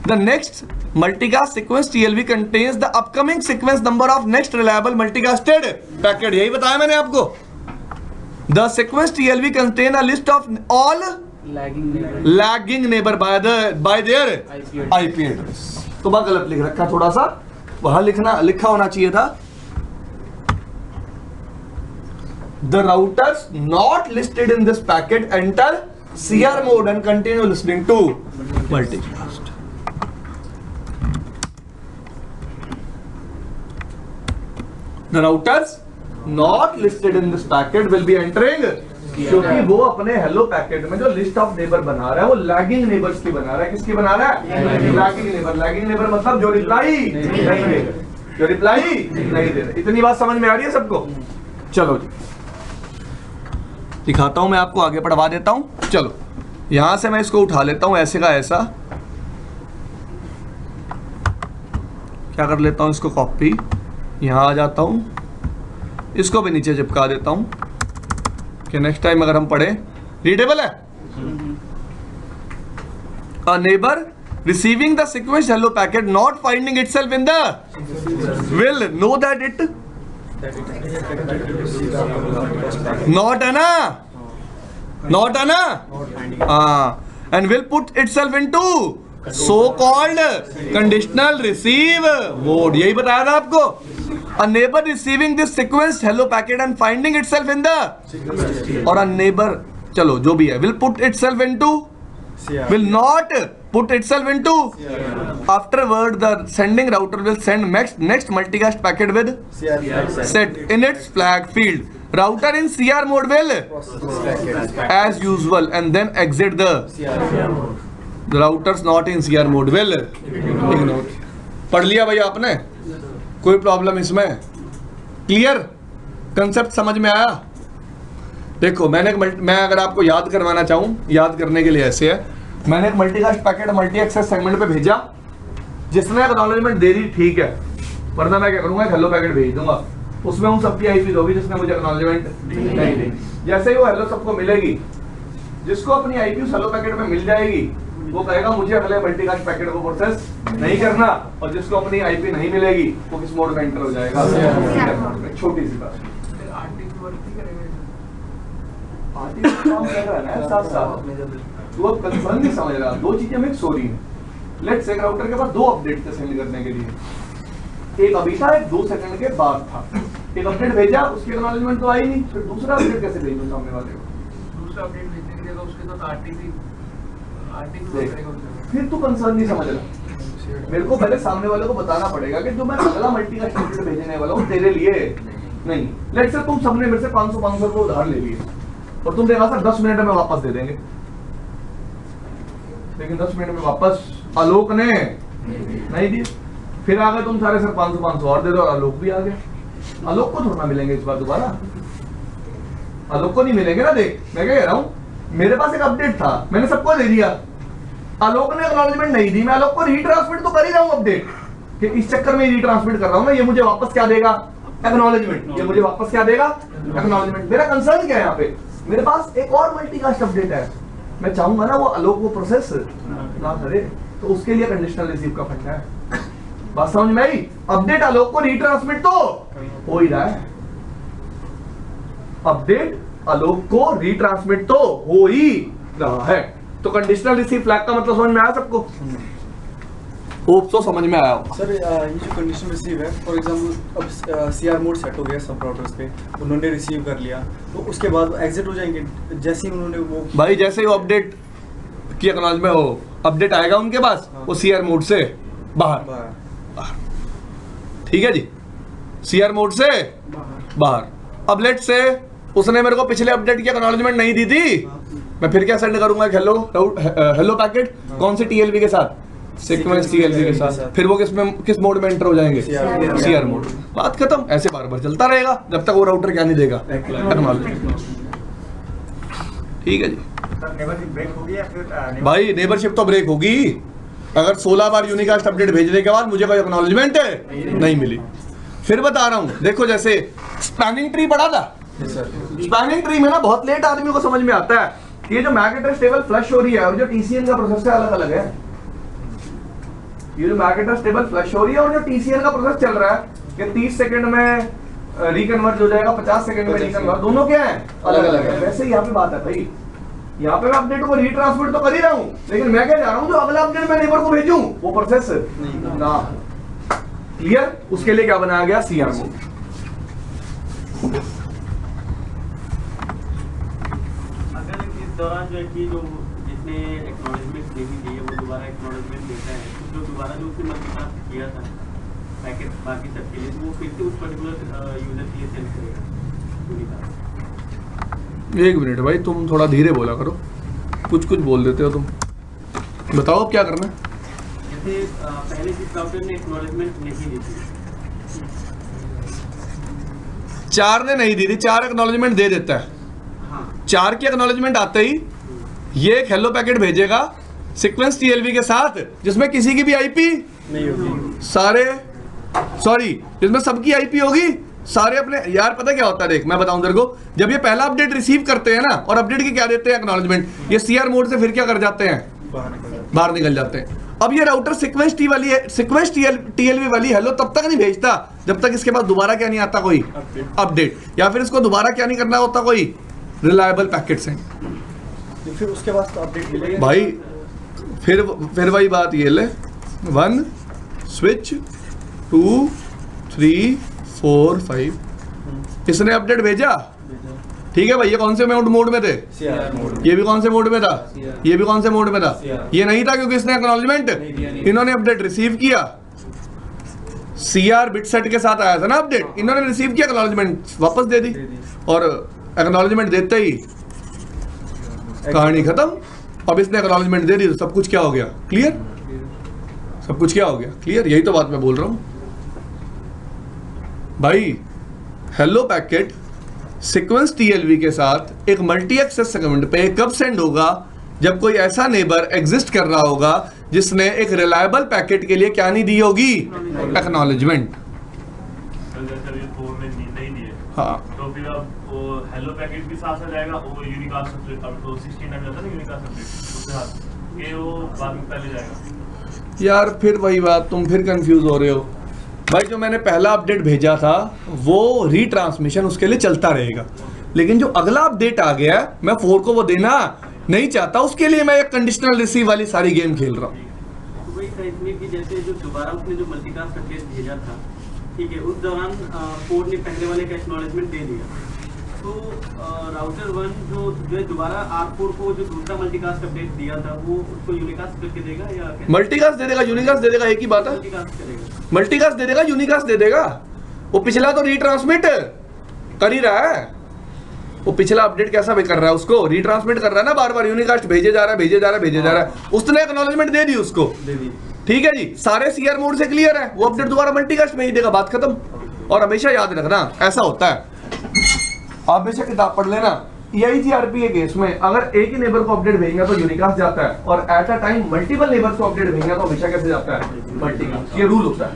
The next multicast sequence TLV contains the upcoming sequence number of next reliable multicasted packet। यही बताया मैंने आपको। The sequence TLV contain a list of all lagging neighbor by their IP address। तो बात गलत लिख रखा, थोड़ा सा वहां लिखा होना चाहिए था the routers not listed in this packet enter CR mode and continue listening to multicast। The routers not listed in this packet will be entering, क्योंकि वो अपने हेलो पैकेट में जो लिस्ट ऑफ नेबर बना रहा है वो लैगिंग नेबर्स की बना रहा है। किसकी बना रहा है? Lagging neighbour. लैगिंग नेबर मतलब जो रिप्लाई नहीं दे रहे, जो रिप्लाई नहीं दे रहे। इतनी बात समझ में आ रही है सबको? चलो जी दिखाता हूं मैं आपको, आगे पढ़वा देता हूं। चलो यहां से मैं इसको उठा लेता हूं, ऐसे का ऐसा क्या कर लेता हूं, इसको कॉपी, यहां आ जाता हूं, इसको भी नीचे चिपका देता हूं कि नेक्स्ट टाइम अगर हम पढ़े। रीडेबल है? A neighbour receiving the sequence hello packet not finding itself in the will know that it not and will put itself into so called conditional receive mode। यही बताया था आपको। a neighbor receiving this sequence hello packet and finding itself in the, और a neighbor चलो जो भी है will put itself into, will not put itself into, afterward the sending router will send next multicast packet with set in its flag field। router in CR mode will as usual and then exit the routers not in CR mode will ignore। पढ़ लिया भैया आपने? कोई प्रॉब्लम इसमें? क्लियर? कंसेप्ट समझ में आया? देखो मैं अगर आपको याद करवाना चाहूं, याद करने के लिए ऐसे है, मैंने एक multicast packet multi access segment पे भेजा, जिसने एक्नॉलेजमेंट दे दी, ठीक है, वरना मैं क्या करूंगा, एक हेलो पैकेट भेज दूंगा, उसमें उन सबकी आईपी होगी जिसने मुझे एक्नॉलेजमेंट नहीं दी। जैसे ही वो हेलो सबको मिलेगी, जिसको अपनी आईपी उस हेलो पैकेट में मिल जाएगी, वो कहेगा मुझे अगले मल्टीकास्ट पैकेट को प्रोसेस नहीं करना, और जिसको अपनी आईपी नहीं मिलेगी वो किस मोड में एंटर हो जाएगा? छोटी सी बात। वर्क नहीं करेगा पार्टी काम कर रहा है ना साथ साथ। तू अब कंसर्न नहीं समझ रहा, दो चीजें मिक्स हो रही हैं। लेट्स से राउटर के पास दो अपडेट थे सेंड करने के लिए, एक अभी था, एक 2 सेकंड के बाद था। एक अपडेट भेजा, उसकी एक्नॉलेजमेंट तो आई नहीं, फिर दूसरा अपडेट कैसे भेजूं सामने वाले को? दूसरा अपडेट भेजने के लिए तो उसके साथ आरटीपी करेगा उसके। फिर तू कंसर्न नहीं समझ रहा। मेरे को पहले सामने वाले को बताना पड़ेगा कि जो मैं अगला मल्टी का स्टेटमेंट भेजने वाला हूँ तेरे लिए नहीं। लेट्स से तुम सबने मेरे से 500 को उधार ले लिए और तुम देखा सर 10 मिनट में वापस दे देंगे, लेकिन 10 मिनट में वापस आलोक ने नहीं दिए। फिर आ गए तुम सारे सर 500 और दे दो, और आलोक भी आ गया। आलोक को थोड़ा मिलेंगे इस बार दोबारा, आलोक को नहीं मिलेंगे ना। देख मैं क्या कह रहा हूँ, मेरे पास एक अपडेट था, मैंने सबको दे दिया, आलोक ने एक्नॉलेजमेंट नहीं दी, मैं आलोक को रीट्रांसमिट तो कर ही रहा हूँ अपडेट कि इस चक्कर में रीट्रांसमिट कर रहा हूँ ना, ये मुझे वापस क्या देगा? एक्नॉलेजमेंट। ये मुझे वापस क्या देगा? एक्नॉलेजमेंट। मेरा कंसर्न क्या है यहाँ पे? मेरे पास एक और मल्टीकास्ट अपडेट है, मैं चाहूंगा ना वो आलोक वो प्रोसेस ना करे, तो उसके लिए कंडीशनल रिसीव का फंडा है। बात समझ में आई? अपडेट आलोक को रीट्रांसमिट तो हो ही रहा है, अपडेट आलोक को रीट्रांसमिट तो हो ही रहा है। तो कंडीशनल रिसीव फ्लैग का मतलब समझ में आया सबको? होप तो समझ में आया होगा। सर ये जो कंडीशन रिसीव है, फॉर एग्जांपल अब सीआर मोड सेट हो गया सब राउटर्स पे, उन्होंने रिसीव कर लिया, तो उसके बाद एग्जिट हो जाएंगे जैसे ही उन्होंने वो भाई जैसे ही वो अपडेट की एक्नॉलेजमेंट हो, अपडेट आएगा उनके पास, वो सीआर मोड से बाहर। ठीक है जी, सीआर मोड से बाहर। अब लेट से उसने मेरे को पिछले अपडेट की एक्नॉलेजमेंट नहीं दी थी, मैं फिर क्या सेंड करूंगा? हेलो पैकेट कौन से टीएलबी के साथ? सीक्वेंस टीएलबी के साथ। फिर वो किस मोड में एंटर हो जाएंगे? CR mode. बात खत्म। ऐसे बार बार चलता रहेगा जब तक वो राउटर क्या नहीं देगा एक्नॉलेजमेंट। ठीक है जी भाई, नेबरशिप तो ब्रेक होगी अगर 16 बार यूनिकास्ट अपडेट भेजने के बाद मुझे कोई एक्नॉलेजमेंट नहीं मिली। फिर बता रहा हूं, देखो जैसे स्पैनिंग ट्री पढ़ा था, स्पैनिंग ट्री में ना बहुत लेट आदमी को समझ में आता है कि ये जो मैक एड्रेस टेबल फ्लश हो रही है और जो टीसीएन का प्रोसेस है अलग अलग है। ये जो मैक एड्रेस टेबल फ्लश हो रही है और जो टीसीएन का प्रोसेस चल रहा है कि 30 सेकंड में रिकन्वर्ट हो जाएगा, 50 सेकंड में रिकन्वर्ट, दोनों क्या है? अलग अलग है। वैसे यहाँ पे बात है भाई, यहाँ पे मैं अपडेट को रीट्रांसमिट तो कर ही रहा हूँ, लेकिन मैं क्या जा रहा हूँ, जो अगला अपडेट मैं नेबर को भेजूं वो प्रोसेस ना। क्लियर? उसके लिए क्या बनाया गया? CR mode. अगर इस दौरान जो है कि जो जिसने एक्नॉलेजमेंट नहीं दी है वो दोबारा एक्नॉलेजमेंट देता है, तो जो दोबारा जो उसने मल्टीकास्ट किया था पैकेट बाकी सबके लिए, तो वो फिर से उस पर्टिकुलर यूजर के लिए सेंड करेगा। एक मिनट भाई, तुम थोड़ा धीरे बोला करो, कुछ बोल देते हो तुम। बताओ अब क्या करना है? जैसे पहले जिस राउटर ने एक्नॉलेजमेंट नहीं दी थी, 4 ने नहीं दी थी, 4 एक्नॉलेजमेंट दे देता है। हाँ 4 की एक्नॉलेजमेंट आते ही ये एक हेलो पैकेट भेजेगा सीक्वेंस टीएलबी के साथ, जिसमें किसी की भी आईपी नहीं होगी, जिसमें सबकी आईपी होगी, सारे अपने। यार पता क्या होता है, देख मैं बताऊं तेरे को, जब ये पहला अपडेट रिसीव करते हैं ना और अपडेट की क्या देते हैं? एक्नॉलेजमेंट। ये सीआर मोड से फिर क्या कर जाते हैं? बाहर निकल जाते हैं। अब ये राउटर सीक्वेंस टीएलबी वाली हेलो तब तक नहीं भेजता जब तक इसके पास दोबारा क्या नहीं आता, कोई अपडेट, या फिर इसको दोबारा क्या नहीं करना होता, कोई रिलायबल पैकेट सेंड। फिर उसके बाद तो अपडेट मिलेगा भाई फिर वही बात, ये ले 1 स्विच 2 3 4 5, इसने अपडेट भेजा। ठीक है भाई, ये कौन से मोड में थे? ये भी कौन से मोड में था? ये भी कौन से मोड में था? ये नहीं था क्योंकि इसने एक्नॉलेजमेंट, इन्होंने अपडेट रिसीव किया, सीआर बिट सेट के साथ आया था ना अपडेट, इन्होंने रिसीव किया, एक्नॉलेजमेंट वापस दे दी, और एक्नॉलेजमेंट देते ही कहानी खत्म। अब इसने एक्नॉलेजमेंट दे दी तो सब कुछ क्या हो गया? क्लियर। सब कुछ क्या हो गया? क्लियर। यही तो बात मैं बोल रहा हूं भाई। हेलो पैकेट सीक्वेंस टीएलबी के साथ एक मल्टी एक्सेस सेगमेंट पे कब सेंड होगा? जब कोई ऐसा नेबर एग्जिस्ट कर रहा होगा जिसने एक रिलायबल पैकेट के लिए क्या नहीं दी होगी? एक्नॉलेजमेंट। हाँ तो फिर अब वो हेलो पैकेट भी साथ आ जाएगा, वो यूनिकास्ट अपडेट, अब तो 16 टाइम जाता है ना यूनिकास्ट अपडेट, उसके साथ ये वो बाद में पहले जाएगा। यार फिर वही बात, तुम फिर कंफ्यूज हो रहे हो। भाई जो मैंने पहला अपडेट भेजा था वो रीट्रांसमिशन उसके लिए चलता रहेगा, लेकिन जो अगला अपडेट आ गया मैं 4 को वो देना नहीं चाहता, उसके लिए मैं एक कंडीशनल रिसीव वाली सारी गेम खेल रहा हूँ। तो वही था इसमें कि जैसे जो दोबारा उसने जो मल्टीकास्ट अपडेट भेजा था, ठीक है, उस दौरान पोर्ट ने पहले वाले का एक्नॉलेजमेंट दे दिया, तो राउटर 1 जो है दोबारा R4 को जो दूसरा मल्टीकास्ट अपडेट दिया था वो उसको यूनिकास्ट करके देगा या कैसे? मल्टीकास्ट दे देगा, यूनिकास्ट दे देगा, एक ही बात है। मल्टीकास्ट करेगा, मल्टीकास्ट दे देगा, यूनिकास्ट दे देगा। वो पिछला तो रीट्रांसमिट कर ही रहा है, वो पिछला अपडेट कैसा भी कर रहा है, उसको रीट्रांसमिट कर रहा है ना, बार बार यूनिकास्ट भेजे जा रहा है, भेजे जा रहा है, भेजे जा रहा है। उसने एक्नॉलेजमेंट दे दी उसको, दे दी। ठीक है जी, सारे सीआर मोड से क्लियर है, वो अपडेट दोबारा मल्टीकास्ट में ही देगा, बात खत्म। और हमेशा याद रखना ऐसा होता है, आप बेशक किताब पढ़ लेना, EIGRP के केस में अगर एक ही नेबर को अपडेट भेजेंगे तो यूनिकास्ट जाता है, और at a time multiple neighbours को अपडेट भेजेंगे तो हमेशा कैसे जाता है, मल्टीकास्ट। ये रूल होता है।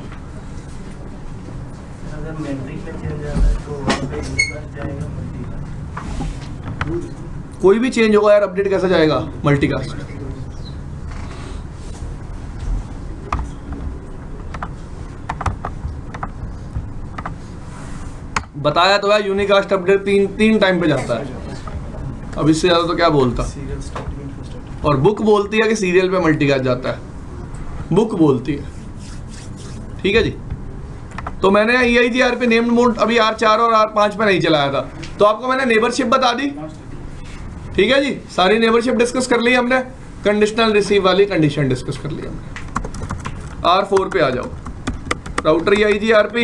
अगर मैट्रिक पे चल जाता है तो वहाँ पे यूनिकास्ट जाएगा, मल्टीकास्ट। कोई भी चेंज होगा यार, अपडेट कैसे जाएगा, मल्टीकास्ट। बताया तो है, यूनिकास्ट अपडेट तीन टाइम पे जाता है, अब इससे ज्यादा तो क्या बोलता। Serial starting first starting. और बुक बोलती है कि सीरियल पे मल्टीकास्ट जाता है, बुक बोलती है, ठीक है जी। तो मैंने EIGRP नेम्ड मोड अभी R4 और R5 पे नहीं चलाया था, तो आपको मैंने नेबरशिप बता दी, ठीक है जी। सारी नेबरशिप डिस्कस कर ली हमने, कंडीशनल रिसीव वाली कंडीशन डिस्कस कर ली हमने। R4 पे आ जाओ, राउटर EIGRP,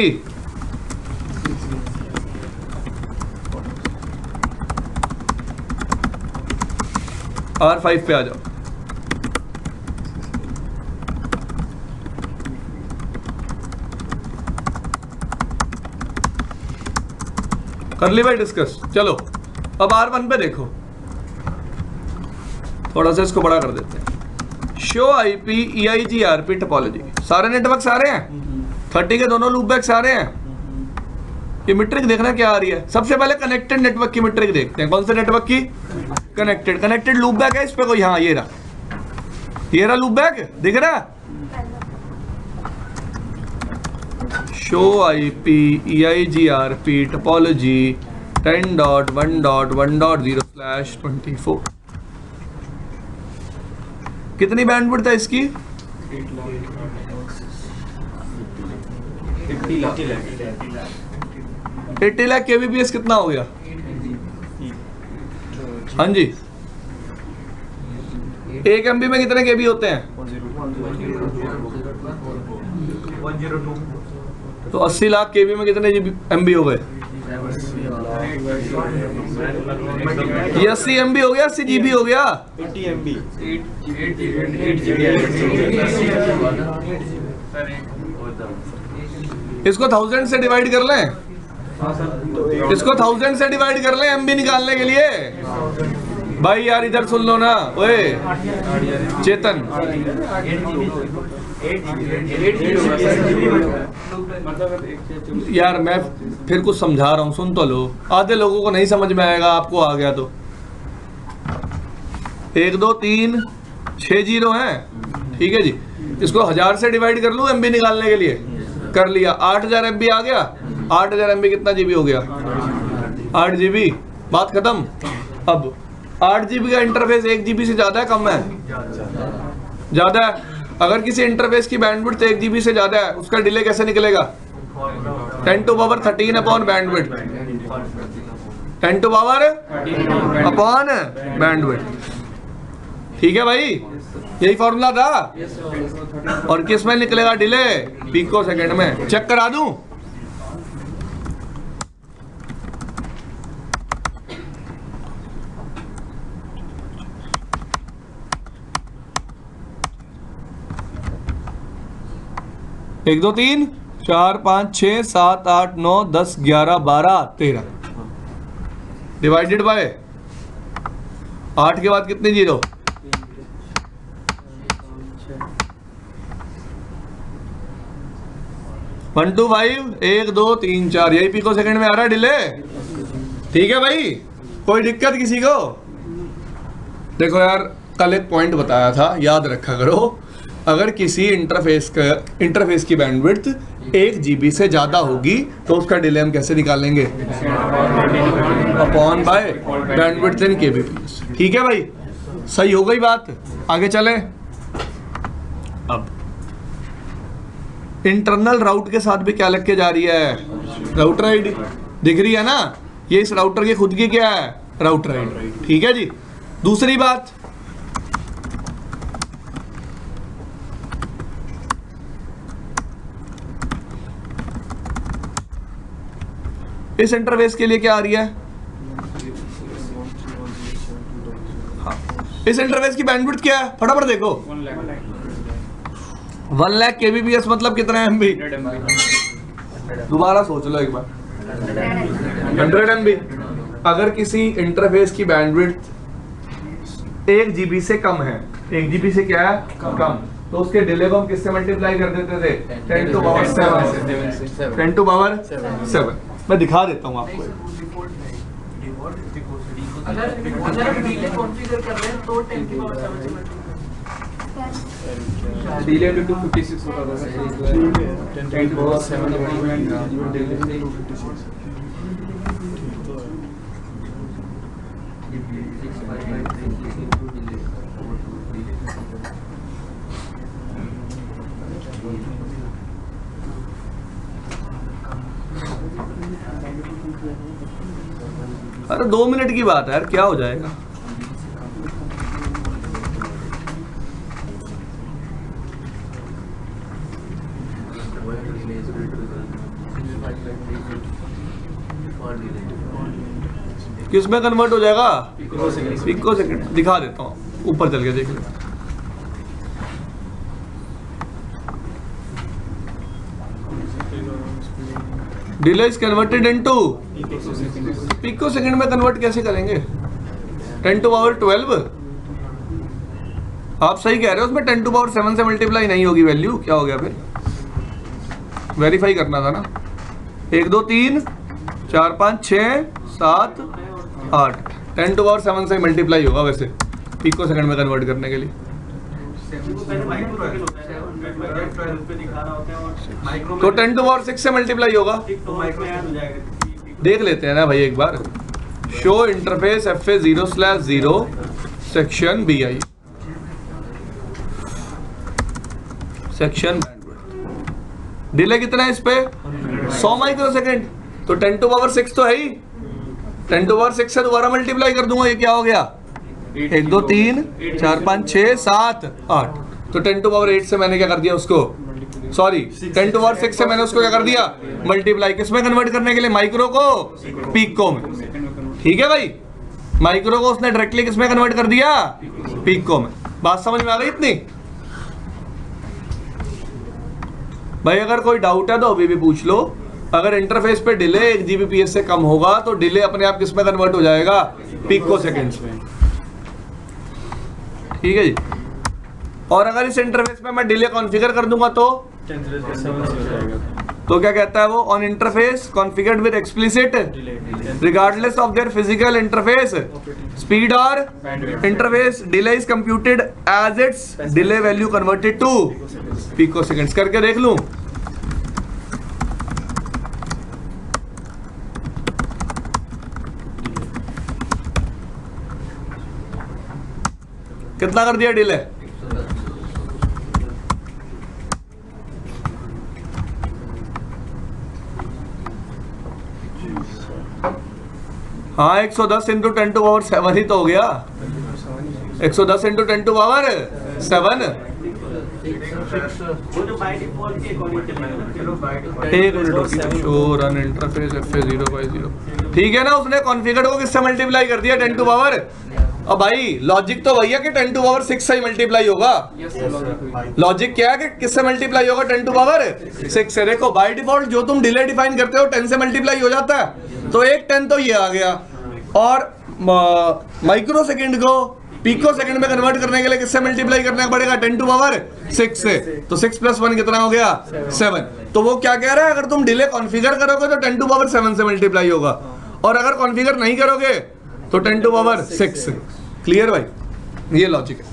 R5 पे आ जाओ। कर ली भाई डिस्कस, चलो अब R1 पे देखो, थोड़ा सा इसको बड़ा कर देते हैं। शो IP EIGRP टोपोलॉजी, सारे नेटवर्क सारे हैं, 30 के दोनों लूप बैक सारे हैं। ये मीट्रिक देखना क्या आ रही है, सबसे पहले कनेक्टेड नेटवर्क की मीट्रिक देखते हैं। कौन से नेटवर्क की? कनेक्टेड लूप बैक है इस पे कोई? हाँ ये रहा लूप बैक, दिख रहा है? Show IP EIGRP topology 10.1.1.0/24। कितनी बैंडविड्थ है इसकी? 80 लाख kbps कितना हो गया? हाँ जी, 1 MB में कितने केबी होते हैं? 102। तो 80 लाख केबी में कितने MB हो गए? ये 80 MB हो गया, 80 GB हो गया। 80 MB। इसको 1000 से डिवाइड कर लें, इसको 1000 से डिवाइड कर लें MB निकालने के लिए। भाई यार इधर सुन लो ना, ओए चेतन, यार मैं फिर कुछ समझा रहा हूँ, सुन तो लो। आधे लोगों को नहीं समझ में आएगा, आपको आ गया तो 1 2 3 6 जीरो हैं, ठीक है जी। इसको 1000 से डिवाइड कर लूँ MB निकालने के लिए, कर लिया। 8000 MB आ गया। 8000 MB कितना GB हो गया? 8 GB, बात खत्म। अब 8 GB का इंटरफेस 1 GB से ज्यादा है, कम है? ज्यादा है। अगर किसी इंटरफेस की बैंडविड्थ 1 GB से ज्यादा है, उसका डिले कैसे निकलेगा? 10⁻13 अपॉन बैंडविड्थ, 10⁻13 अपॉन बैंडविड्थ, ठीक है भाई, यही फॉर्मूला था। और किस में निकलेगा डिले? पिको सेकंड में। चेक करा दूं? एक 2 3 4 5 6 7 8 9 10 11 12 13 डिवाइडेड बाय 8 के बाद कितने जीरो? 1 2 5 1 2 3 4, यही पिको सेकंड में आ रहा है डिले, ठीक है भाई। कोई दिक्कत किसी को? देखो यार, कल एक पॉइंट बताया था, याद रखा करो। अगर किसी इंटरफेस की बैंडविड्थ 1 GB से ज़्यादा होगी तो उसका डिले हम कैसे निकालेंगे? अपॉन बाय बैंडविड्थ इन kbps। ठीक है भाई, सही हो गई बात। आगे चलें। अब इंटरनल राउट के साथ भी क्या लग के जा रही है? राउटर आईडी दिख रही है ना, ये इस राउटर की खुद की क्या है? Router ID. ठीक है जी। दूसरी बात, इस इंटरफेस के लिए क्या आ रही है? हाँ। इस इंटरफेस की बैंडविड्थ क्या है? फटाफट देखो। 1 लाख kbps मतलब कितना MB? दोबारा सोच लो एक बार। 100 MB। अगर किसी इंटरफेस की बैंडविड्थ 1 GB से कम है, 1 GB से क्या है? कम, तो उसके डिले को हम किससे मल्टीप्लाई कर देते थे? 10 to power 7 से। 10 to power 7। मैं दिखा देता हूँ आपको। अगर हम डिले कॉन्फ़िगर कर रहे हैं तो 10 की पावर 7 से मल्टीप्लाई। डिले टू 256 होता था, 10 to power 7 अरे 2 मिनट की बात है यार, क्या हो जाएगा? किस में कन्वर्ट हो जाएगा? Pico second. दिखा देता हूँ, ऊपर चल के देख ले। Delay is converted into pico second में कन्वर्ट कैसे करेंगे? 10 to power 12। आप सही कह रहे हो, उसमें 10 to power 7 से मल्टीप्लाई नहीं होगी वैल्यू। क्या हो गया फिर? वेरीफाई करना था ना। 1 2 3 4 5 6 7 8 10 to power 7 से मल्टीप्लाई होगा वैसे पिको सेकंड में कन्वर्ट करने के लिए। तो 10 to power 6 से मल्टीप्लाई होगा। देख लेते हैं ना भाई एक बार। Show interface FA0/0 section BI section bandwidth. Delay कितना है इस पे? 100 माइक्रोसेकंड। तो 10 to power 6 तो है ही। 10 to power 6 से दोबारा मल्टीप्लाई कर दूंगा। ये क्या हो गया? 1 2 3 4 5 6 7 8। तो 10 to power 8 से मैंने क्या कर दिया उसको? सॉरी, 10 to power 6 से मैंने उसको क्या कर दिया? मल्टीप्लाई। किसमें कन्वर्ट करने के लिए? माइक्रो को पिको में। ठीक है भाई, माइक्रो को उसने डायरेक्टली किसमें कन्वर्ट कर दिया? पिको में। बात समझ में आ गई इतनी? भाई अगर कोई डाउट है तो अभी भी पूछ लो। अगर इंटरफेस पे डिले 1 Gbps से कम होगा तो डिले अपने आप किसमें कन्वर्ट हो जाएगा? पिको सेकंड्स में। ठीक है जी। और अगर इस इंटरफेस में मैं डिले कॉन्फ़िगर कर दूंगा तो क्या कहता है वो? On interface configured with explicit regardless of their physical interface speed और interface delay is computed as its delay value converted to picoseconds. करके देख लूं? कितना कर दिया डिले? हाँ 110 इंटू 10 to power 7 ही तो हो गया। 110 इंटू 10 to power 7। एक minute, show run interface FA0/0। ठीक है ना, उसने कॉन्फ़िगर को किससे मल्टीप्लाई कर दिया? 10 to power। अब भाई लॉजिक तो भैया कि 10 to power 6 से ही मल्टीप्लाई होगा। लॉजिक क्या है कि किससे मल्टीप्लाई होगा? 10 to power 6 से। देखो बाय डिफॉल्ट जो तुम डिले डिफाइन करते हो 10 से मल्टीप्लाई हो जाता है। तो एक 10 तो ये आ गया। और माइक्रो सेकंड को पिको सेकंड में कन्वर्ट करने के लिए किससे मल्टीप्लाई करना पड़ेगा? 10 to power 6 से। तो 6 + 1 कितना हो गया? 7। तो वो क्या कह रहा है? अगर तुम डिले कॉन्फ़िगर करोगे तो 10 to power 7 से मल्टीप्लाई होगा, और अगर कॉन्फ़िगर नहीं करोगे तो 10 to power 6 से। क्लियर भाई? ये लॉजिक है।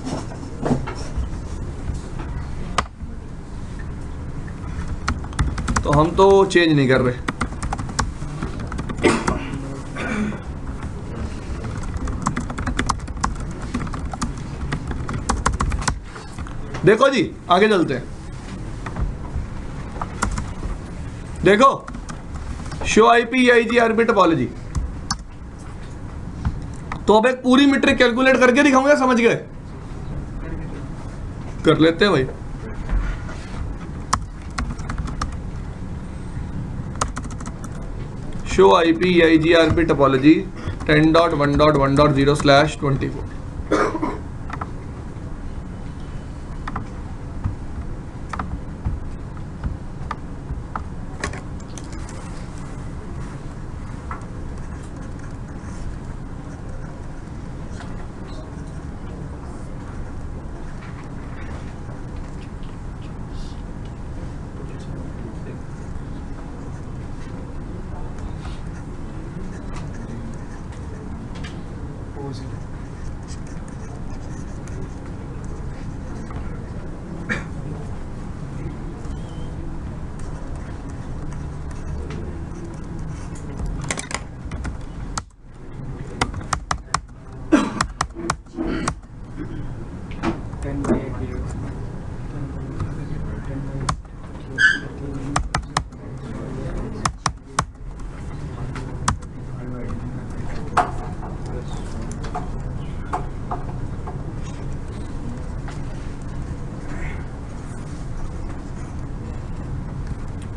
तो हम तो चेंज नहीं कर रहे। देखो जी आगे चलते हैं। देखो शो आईपी आईजीआरपी टोपोलॉजी, तो अब एक पूरी मीट्रिक कैलकुलेट करके दिखाऊंगा, समझ गए? कर लेते हैं भाई। Show IP IGRP topology 10.1.1.0/24।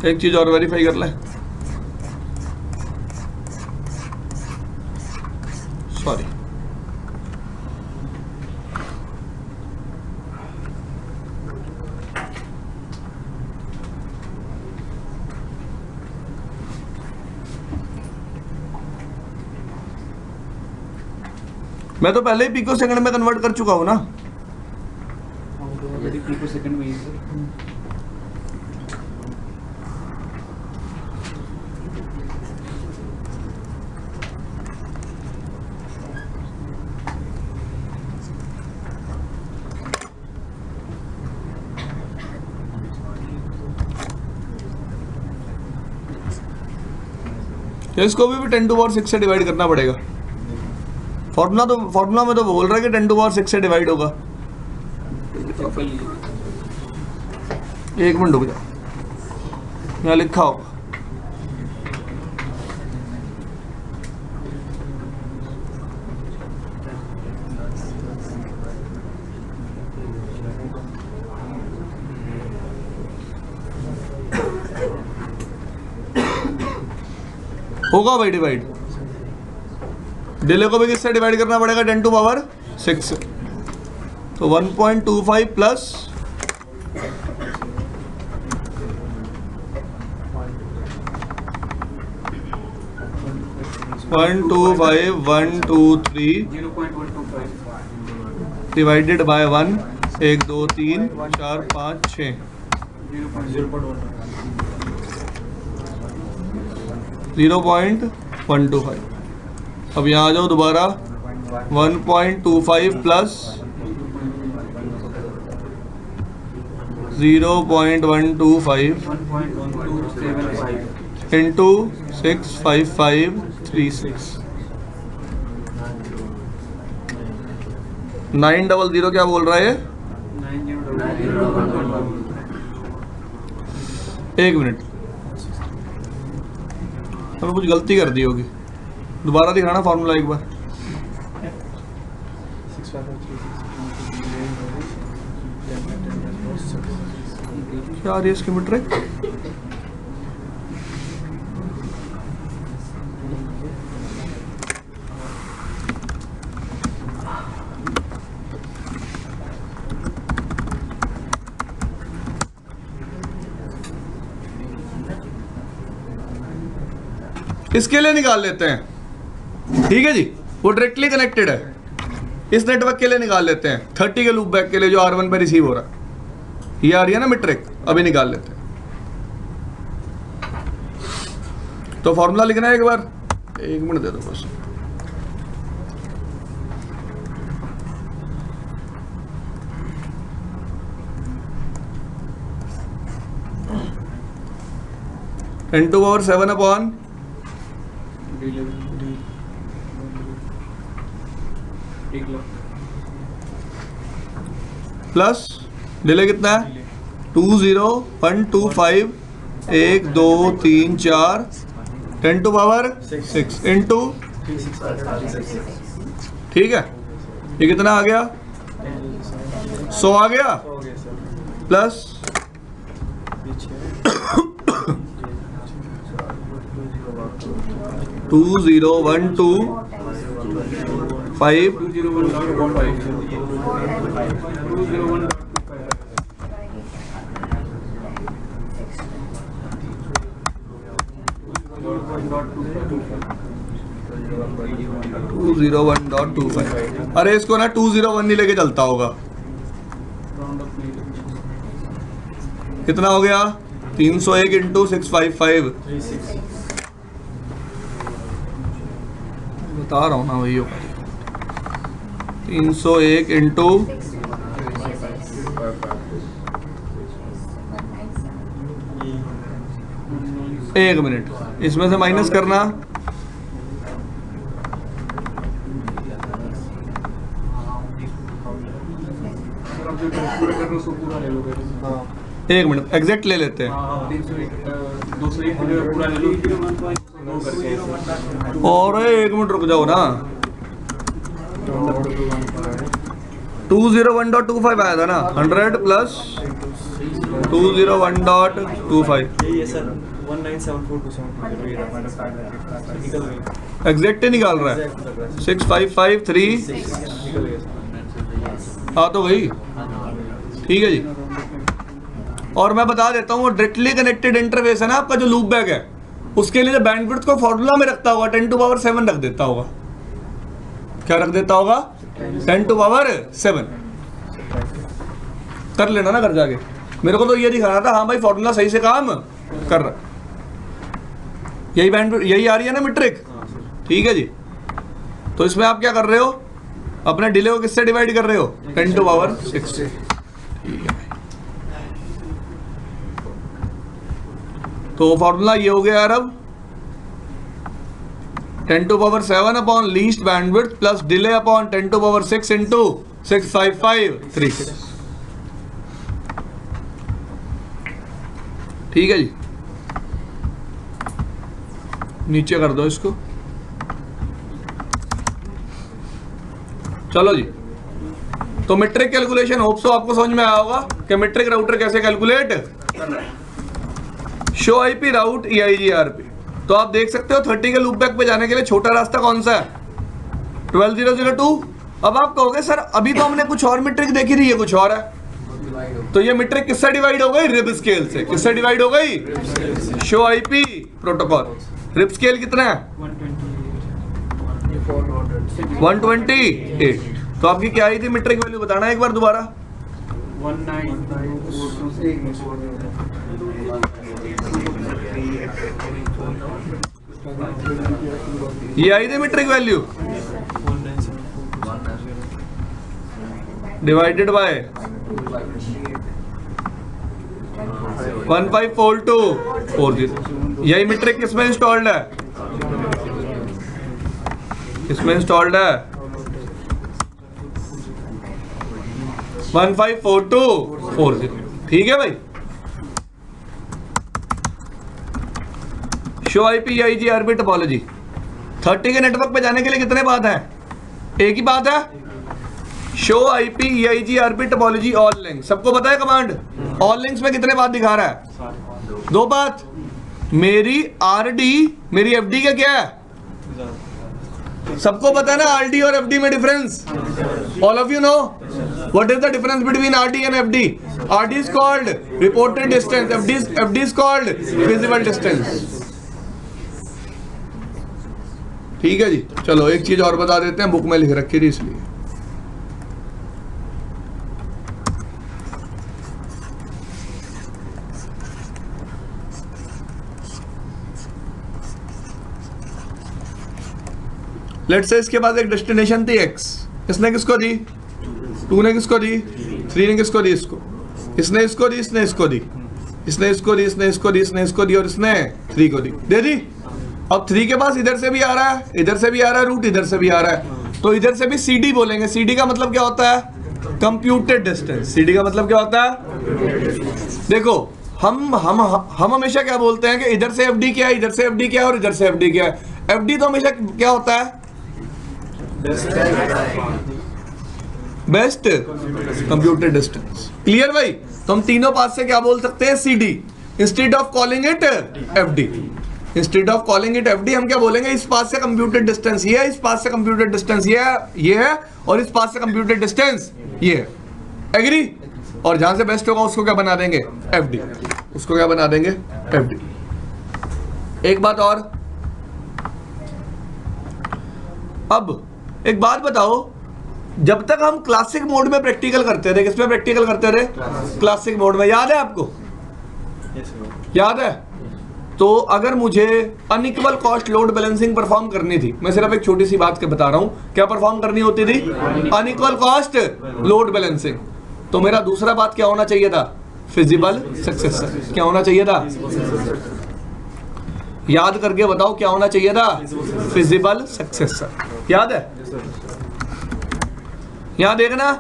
एक चीज और वेरीफाई कर ले, सॉरी मैं तो पहले ही पिको सेकंड में कन्वर्ट कर चुका हूं ना। पिको सेकंड में ही सर। इसको भी 10⁻6 से डिवाइड करना पड़ेगा। फॉर्मूला में तो बोल रहा है कि 10⁻6 से डिवाइड होगा। एक मिनट रुक जाओ, यहाँ लिखा होगा। होगा भाई डिवाइड। डिले को भी किससे डिवाइड करना पड़ेगा? 10⁻6 से। तो 1.25 प्लस 125 डिवाइडेड बाय 1, 1 2 3 4 5 6 0.125। अब यहाँ आ जाओ दोबारा 1.25 प्लस 0.125 इंटू 65536 900 क्या बोल रहा है? एक मिनट, हमें कुछ गलती कर दी होगी। दोबारा दिखाना फॉर्मूला एक बार। क्या आ रही है इसकी मीट्रिक? इसके लिए निकाल लेते हैं, ठीक है जी। वो डायरेक्टली कनेक्टेड है, इस नेटवर्क के लिए निकाल लेते हैं। 30 के लूप बैक के लिए जो R1 पे रिसीव हो रहा है, ये आ रही है ना मीट्रिक, अभी निकाल लेते हैं। तो फॉर्मूला लिखना है एक बार, एक मिनट दे दो बस। 10 to power 7 upon plus delay कितना है 2 0 1 2 5 1 2 3 4 10 टू पावर 6 इंटू, ठीक है, ये कितना आ गया 100 आ गया प्लस 2 0 1 2 5 201.25। अरे इसको ना 201 नहीं लेके चलता होगा, कितना हो गया 301 इंटू 655, बता रहा हूँ ना वही होगा 301 इंटू 1 मिनट, इसमें से माइनस करना एक मिनट एग्जैक्ट ले लेते हैं और 1 मिनट रुक जाओ ना 201.25 आया था ना 100 प्लस 201.25 एग्जैक्ट ही निकाल रहा है 6553 हाँ तो वही ठीक है जी। और मैं बता देता हूँ डायरेक्टली कनेक्टेड इंटरफेस है ना आपका जो लूप बैक है, उसके लिए जो बैंडविड्थ को फॉर्मूला में रखता होगा 10 टू पावर 7 रख देता होगा, क्या रख देता होगा 10 टू पावर 7। कर लेना ना घर जाके, मेरे को तो ये दिखाना था हाँ भाई फॉर्मूला सही से काम कर रहा, यही बैंडविड्थ यही आ रही है ना मीट्रिक, ठीक है जी। तो इसमें आप क्या कर रहे हो, अपने डिले को किससे डिवाइड कर रहे हो 10 टू पावर 6, ठीक है। तो फॉर्मूला ये हो गया यार, अब 10 to power 7 upon least bandwidth plus delay upon 10 to power 6 into 6553, ठीक है जी। नीचे कर दो इसको, चलो जी। तो मीट्रिक कैलकुलेशन होप सो आपको समझ में आया होगा कि मीट्रिक राउटर कैसे कैलकुलेट करना है। शो आईपी राउट EIGRP, तो आप देख सकते हो 30 के लूप बैक पे जाने के लिए छोटा रास्ता कौन सा है 12002। अब आप कहोगे सर अभी तो हमने कुछ और मीट्रिक देखी थी, ये कुछ और है, तो ये मीट्रिक किससे डिवाइड हो गई रिब स्केल से, किससे डिवाइड हो गई show IP protocol. Rib scale कितना है 128, तो आपकी क्या आई थी मीट्रिक वैल्यू बताना एक बार दोबारा 19, ये आई थी मीट्रिक वैल्यू डिवाइडेड बाय 154240, यही मीट्रिक किसमें इंस्टॉल्ड है, किसमें इंस्टॉल्ड है 154240, ठीक है भाई। शो आईपी EIGRP टोपोलॉजी 30 के नेटवर्क पे जाने के लिए कितने बात है, एक ही बात है show IP EIGRP topology all link, सबको पता है कमांड ऑल लिंक्स में कितने बात दिखा रहा है, 2 बात। मेरी RD मेरी FD का क्या है, सबको पता है ना RD और FD में difference, all of you know what is the difference between RD and FD। RD is called reported distance, FD is called visible distance, ठीक है जी। चलो एक चीज और बता देते हैं, बुक में लिख रखी थी इसलिए। लेट्स से इसके पास एक डेस्टिनेशन थी X, इसने किसको दी 2 ने किसको दी 3 ने किसको दी इसको, इसने इसको दी, इसने इसको दी, इसने इसको दी, इसने इसको दी, इसने इसको दी और इसने 3 को दी, दे दी। अब 3 के पास इधर से भी आ रहा है, इधर से भी आ रहा है, रूट इधर से भी आ रहा है, तो इधर से भी CD बोलेंगे। CD का मतलब क्या होता है? Computed distance. CD का मतलब क्या होता है? देखो हम हमेशा क्या बोलते हैं कि इधर से FD क्या है, इधर से FD क्या है और इधर से FD क्या है। FD तो हमेशा क्या होता है? Best computed distance. क्लियर भाई? तो हम तीनों पास से क्या बोल सकते हैं? CD instead of calling it FD। Instead of calling it FD हम क्या बोलेंगे? इस पास से कंप्यूटेड डिस्टेंस ये है, इस पास से कंप्यूटेड डिस्टेंस ये है और इस पास से कंप्यूटेड डिस्टेंस ये है। एग्री? और जहां से बेस्ट होगा उसको क्या बना देंगे? FD। उसको क्या बना देंगे? FD। एक बात और, अब एक बात बताओ, जब तक हम क्लासिक मोड में प्रैक्टिकल करते थे, किसमें प्रैक्टिकल करते थे? क्लासिक मोड में। याद है आपको? याद है? तो अगर मुझे unequal cost load balancing perform करनी थी, मैं सिर्फ एक छोटी सी बात के बता रहा हूं, क्या परफॉर्म करनी होती थी? Unequal cost load balancing. तो मेरा दूसरा बात क्या होना चाहिए था? Feasible successor. क्या होना चाहिए था? याद करके बताओ क्या होना चाहिए था? Feasible successor. याद है? यहां देखना,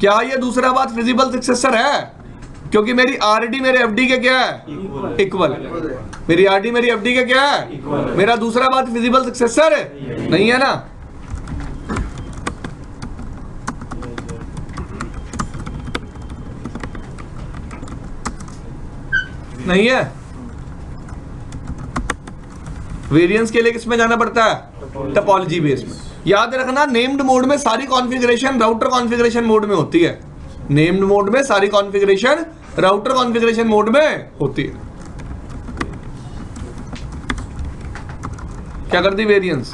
क्या ये दूसरा बात फिजिबल सक्सेसर है? क्योंकि मेरी RD मेरे FD के क्या है? इक्वल। मेरी RD मेरी FD के क्या है? मेरा दूसरा बात फिजिबल सक्सेसर है? नहीं है ना? नहीं है। वेरिएंस के लिए किसमें जाना पड़ता है? टोपोलॉजी बेस में। याद रखना, नेम्ड मोड में सारी कॉन्फ़िगरेशन राउटर कॉन्फ़िगरेशन मोड में होती है। नेम्ड मोड में सारी कॉन्फ़िगरेशन राउटर कॉन्फ़िगरेशन मोड में होती है। क्या कर दी? वेरिएंस।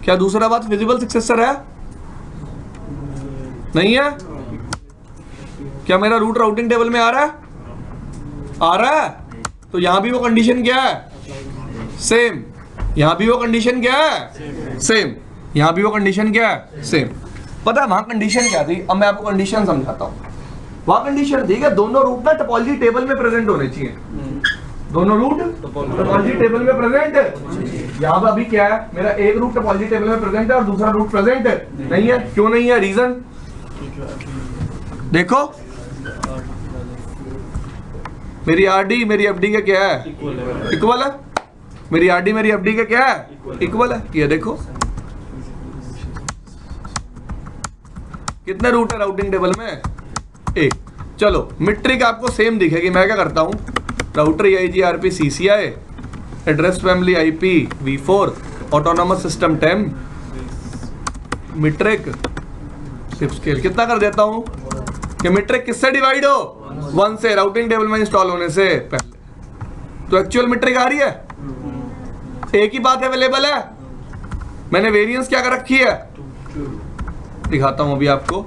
क्या दूसरा बात फिजिबल सक्सेसर है? नहीं है। क्या मेरा रूट राउटिंग टेबल में आ रहा है? आ रहा है। तो यहां भी वो कंडीशन क्या है? सेम। यहां भी वो कंडीशन क्या है? सेम। यहां भी वो कंडीशन क्या है? सेम। पता है वहां कंडीशन क्या थी? अब मैं आपको कंडीशन समझाता हूं। वहां कंडीशन थी कि दोनों रूट ना टोपोलॉजी टेबल में प्रेजेंट होने चाहिए। दोनों रूट टोपोलॉजी टेबल में प्रेजेंट। यहाँ पर अभी क्या है? मेरा एक रूट टोपोलॉजी टेबल में प्रेजेंट है और दूसरा रूट प्रेजेंट नहीं है। क्यों नहीं है? रीजन देखो, मेरी RD मेरी FD का क्या है? इक्वल है। मेरी RD मेरी FD का क्या है? इक्वल है। ये देखो कितने रूट है राउटिंग टेबल में? एक। चलो मीट्रिक आपको सेम दिखेगी। मैं क्या करता हूं? Router EIGRP CCI, address family IP V4, autonomous system 10, metric ship scale कितना कर देता हूं कि मीट्रिक किससे डिवाइड हो? 1 से, राउटिंग टेबल में इंस्टॉल होने से पहले। तो एक्चुअल मीट्रिक आ रही है, एक ही बात अवेलेबल है। मैंने वेरिएंस क्या कर रखी है? दिखाता हूं अभी आपको।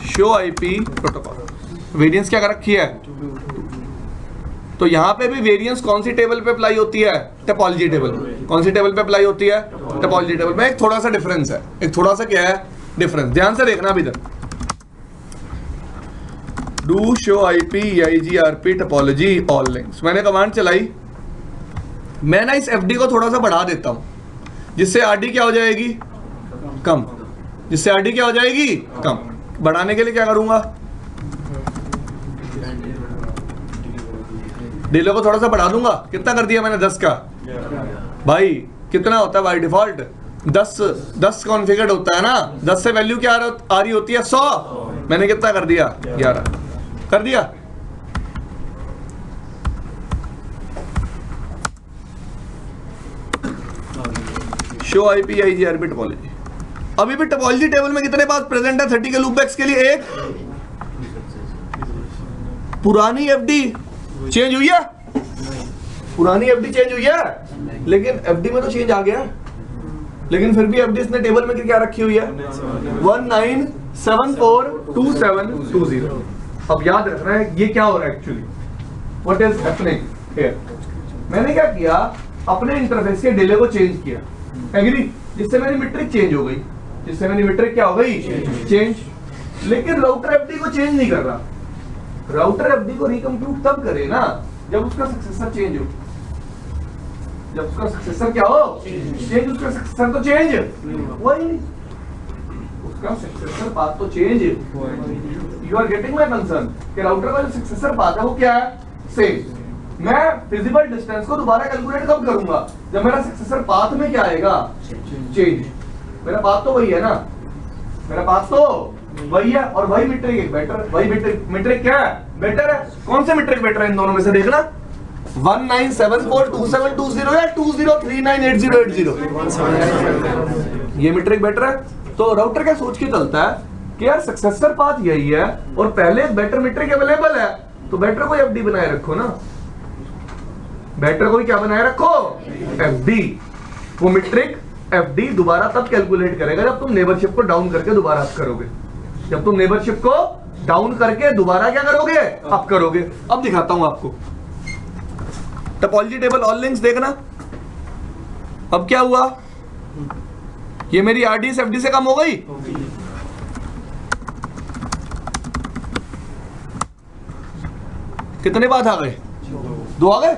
शो IP प्रोटोकॉल वेरिएंस क्या कर रखी है? तो यहां पे भी वेरिएंस कौन सी टेबल पे अप्लाई होती है? Topology table. कौन सी टेबल पे अप्लाई होती है? टोपोलॉजी टेबल में। एक थोड़ा सा डिफरेंस है, एक थोड़ा सा क्या है? डिफरेंस। ध्यान से देखना अभी तक। Do show IP EIGRP topology all links मैंने कमांड चलाई। मैं ना इस FD को थोड़ा सा बढ़ा देता हूं, जिससे RD क्या हो जाएगी? कम। जिससे RD क्या हो जाएगी? कम। बढ़ाने के लिए क्या करूंगा? डिले को थोड़ा सा बढ़ा दूंगा। कितना कर दिया मैंने? 10 का। भाई कितना होता है बाय डिफॉल्ट? 10 कॉन्फ़िगर्ड होता है ना। 10 से वैल्यू क्या आ रही होती है? 100। मैंने कितना कर दिया? 11 कर दिया। Show IP EIGRP topology. अभी भी टोपोलॉजी टेबल में कितने पास प्रेजेंट है? 30 के लूपबैक्स के लिए एक। पुरानी FD चेंज हुई है? पुरानी FD चेंज हुई है, लेकिन FD में तो चेंज आ गया। लेकिन फिर भी FD इसने टेबल में क्या रखी हुई है? 19742720। अब याद रखना है ये क्या हो रहा है actually, what is happening here. मैंने क्या किया, अपने इंटरफेस के डिले को चेंज किया, एग्री, जिससे मेरी मीट्रिक चेंज हो गई, जिससे मेरी मीट्रिक क्या हो गई, चेंज। लेकिन राउटर एफडी को चेंज नहीं कर रहा। राउटर एफडी को रिकम्प्यूट तब करे ना जब उसका सक्सेसर चेंज हो, जब उसका सक्सेसर क्या हो, चेंज। उसका सक्सेसर तो चेंज वही नहीं, उसका सक्सेसर पाथ तो change. You are getting my concern कि राउटर का जो सक्सेसर पाथ है वो क्या है, सेम। मैं फिजिकल डिस्टेंस को दोबारा कैलकुलेट कब करूंगा, जब मेरा सक्सेसर पाथ में क्या आएगा, चेंज। मेरा पाथ तो वही है ना, मेरा पाथ तो वही है, और वही मीट्रिक एक बेटर, वही मीट्रिक क्या है, बेटर है। कौन से मीट्रिक बेटर है इन दोनों में से, देखना 19742720 या 20398080, ये मीट्रिक बेटर है। तो राउटर क्या सोच के चलता है कि यार सक्सेसर पाथ यही है और पहले बेटर मीट्रिक अवेलेबल है, तो बेटर को एफडी बनाए रखो ना, बेटर को क्या बनाए रखो, एफडी। वो मीट्रिक एफडी दोबारा तब कैलकुलेट करेगा जब तुम नेबरशिप को डाउन करके दोबारा अप करोगे, जब तुम नेबरशिप को डाउन करके दोबारा क्या करोगे, अप करोगे। अब दिखाता हूं आपको टोपोलॉजी टेबल ऑल लिंक्स, देखना अब क्या हुआ, ये मेरी आरडीएस एफडी से कम हो गई, कितने बात आ गए, 2 आ गए।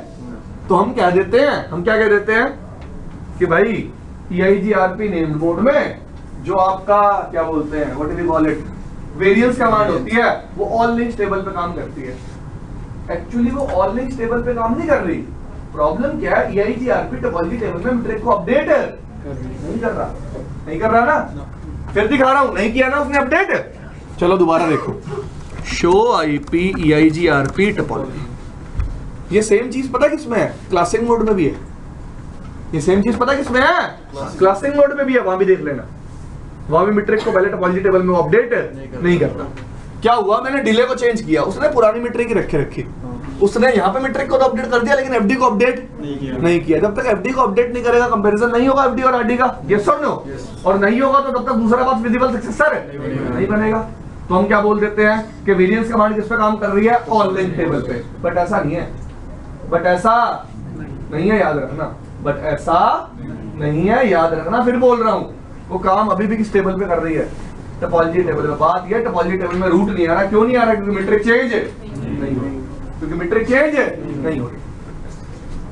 तो हम क्या देते हैं, हम क्या कह देते हैं कि भाई EIGRP नेम्ड मोड में जो आपका क्या बोलते हैं, what do we call it, variance command होती है, वो ऑल लिंक्स टेबल पे काम करती है। एक्चुअली वो ऑल लिंक्स टेबल पे काम नहीं कर रही। प्रॉब्लम क्या है, EIGRP टोपोलॉजी टेबल में मीट्रिक को अपडेट नहीं कर रहा, नहीं कर रहा ना, फिर दिखा रहा हूं, नहीं किया ना उसने अपडेट। चलो दोबारा देखो, शो IP EIGRP टोपोलॉजी, ये सेम चीज पता किसमें है, क्लासिक मोड में भी है। ये सेम चीज पता किसमें है, क्लासिक मोड में भी है, वहां भी देख लेना। वहां भी मीट्रिक को पहले टोपोलॉजी टेबल में अपडेट नहीं करता। क्या हुआ, मैंने डिले को चेंज किया, उसने पुरानी मीट्रिक ही रखी, उसने यहाँ पे मीट्रिक को तो अपडेट कर दिया लेकिन एफडी को अपडेट नहीं किया। जब तक एफडी को अपडेट नहीं करेगा कंपैरिजन नहीं होगा एफडी और आरडी का, यस और नो, और नहीं होगा तो तब तक दूसरा पाथ विजिबल सक्सेसर नहीं बनेगा। तो हम क्या बोल देते हैं कि वेरिएंस कमांड किस पे काम कर रही है, ऑल लिंक टेबल पे। बट ऐसा नहीं है, बट ऐसा नहीं है, याद रखना, बट ऐसा नहीं है, याद रखना, फिर बोल रहा हूं, वो काम अभी भी किस टेबल पे कर रही है, टोपोलॉजी टेबल में। बात ये टोपोलॉजी टेबल में रूट नहीं आ रहा, क्यों नहीं आ रहा, क्योंकि मीट्रिक चेंज नहीं हो रही, क्योंकि मीट्रिक चेंज नहीं हो रही।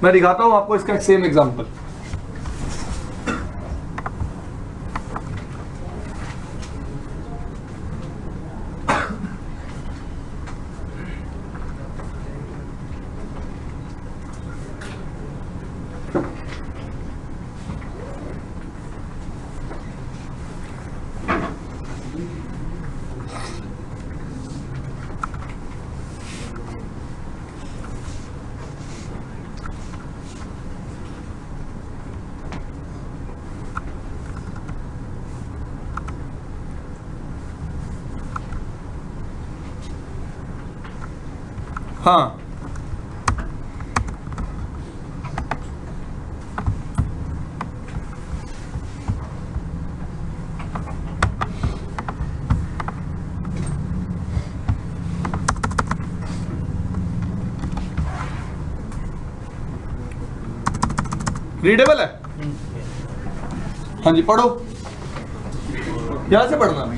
मैं दिखाता हूं आपको इसका एक सेम एग्जांपल। हाँ, रीडेबल है, हाँ जी पढ़ो, यहां से पढ़ना।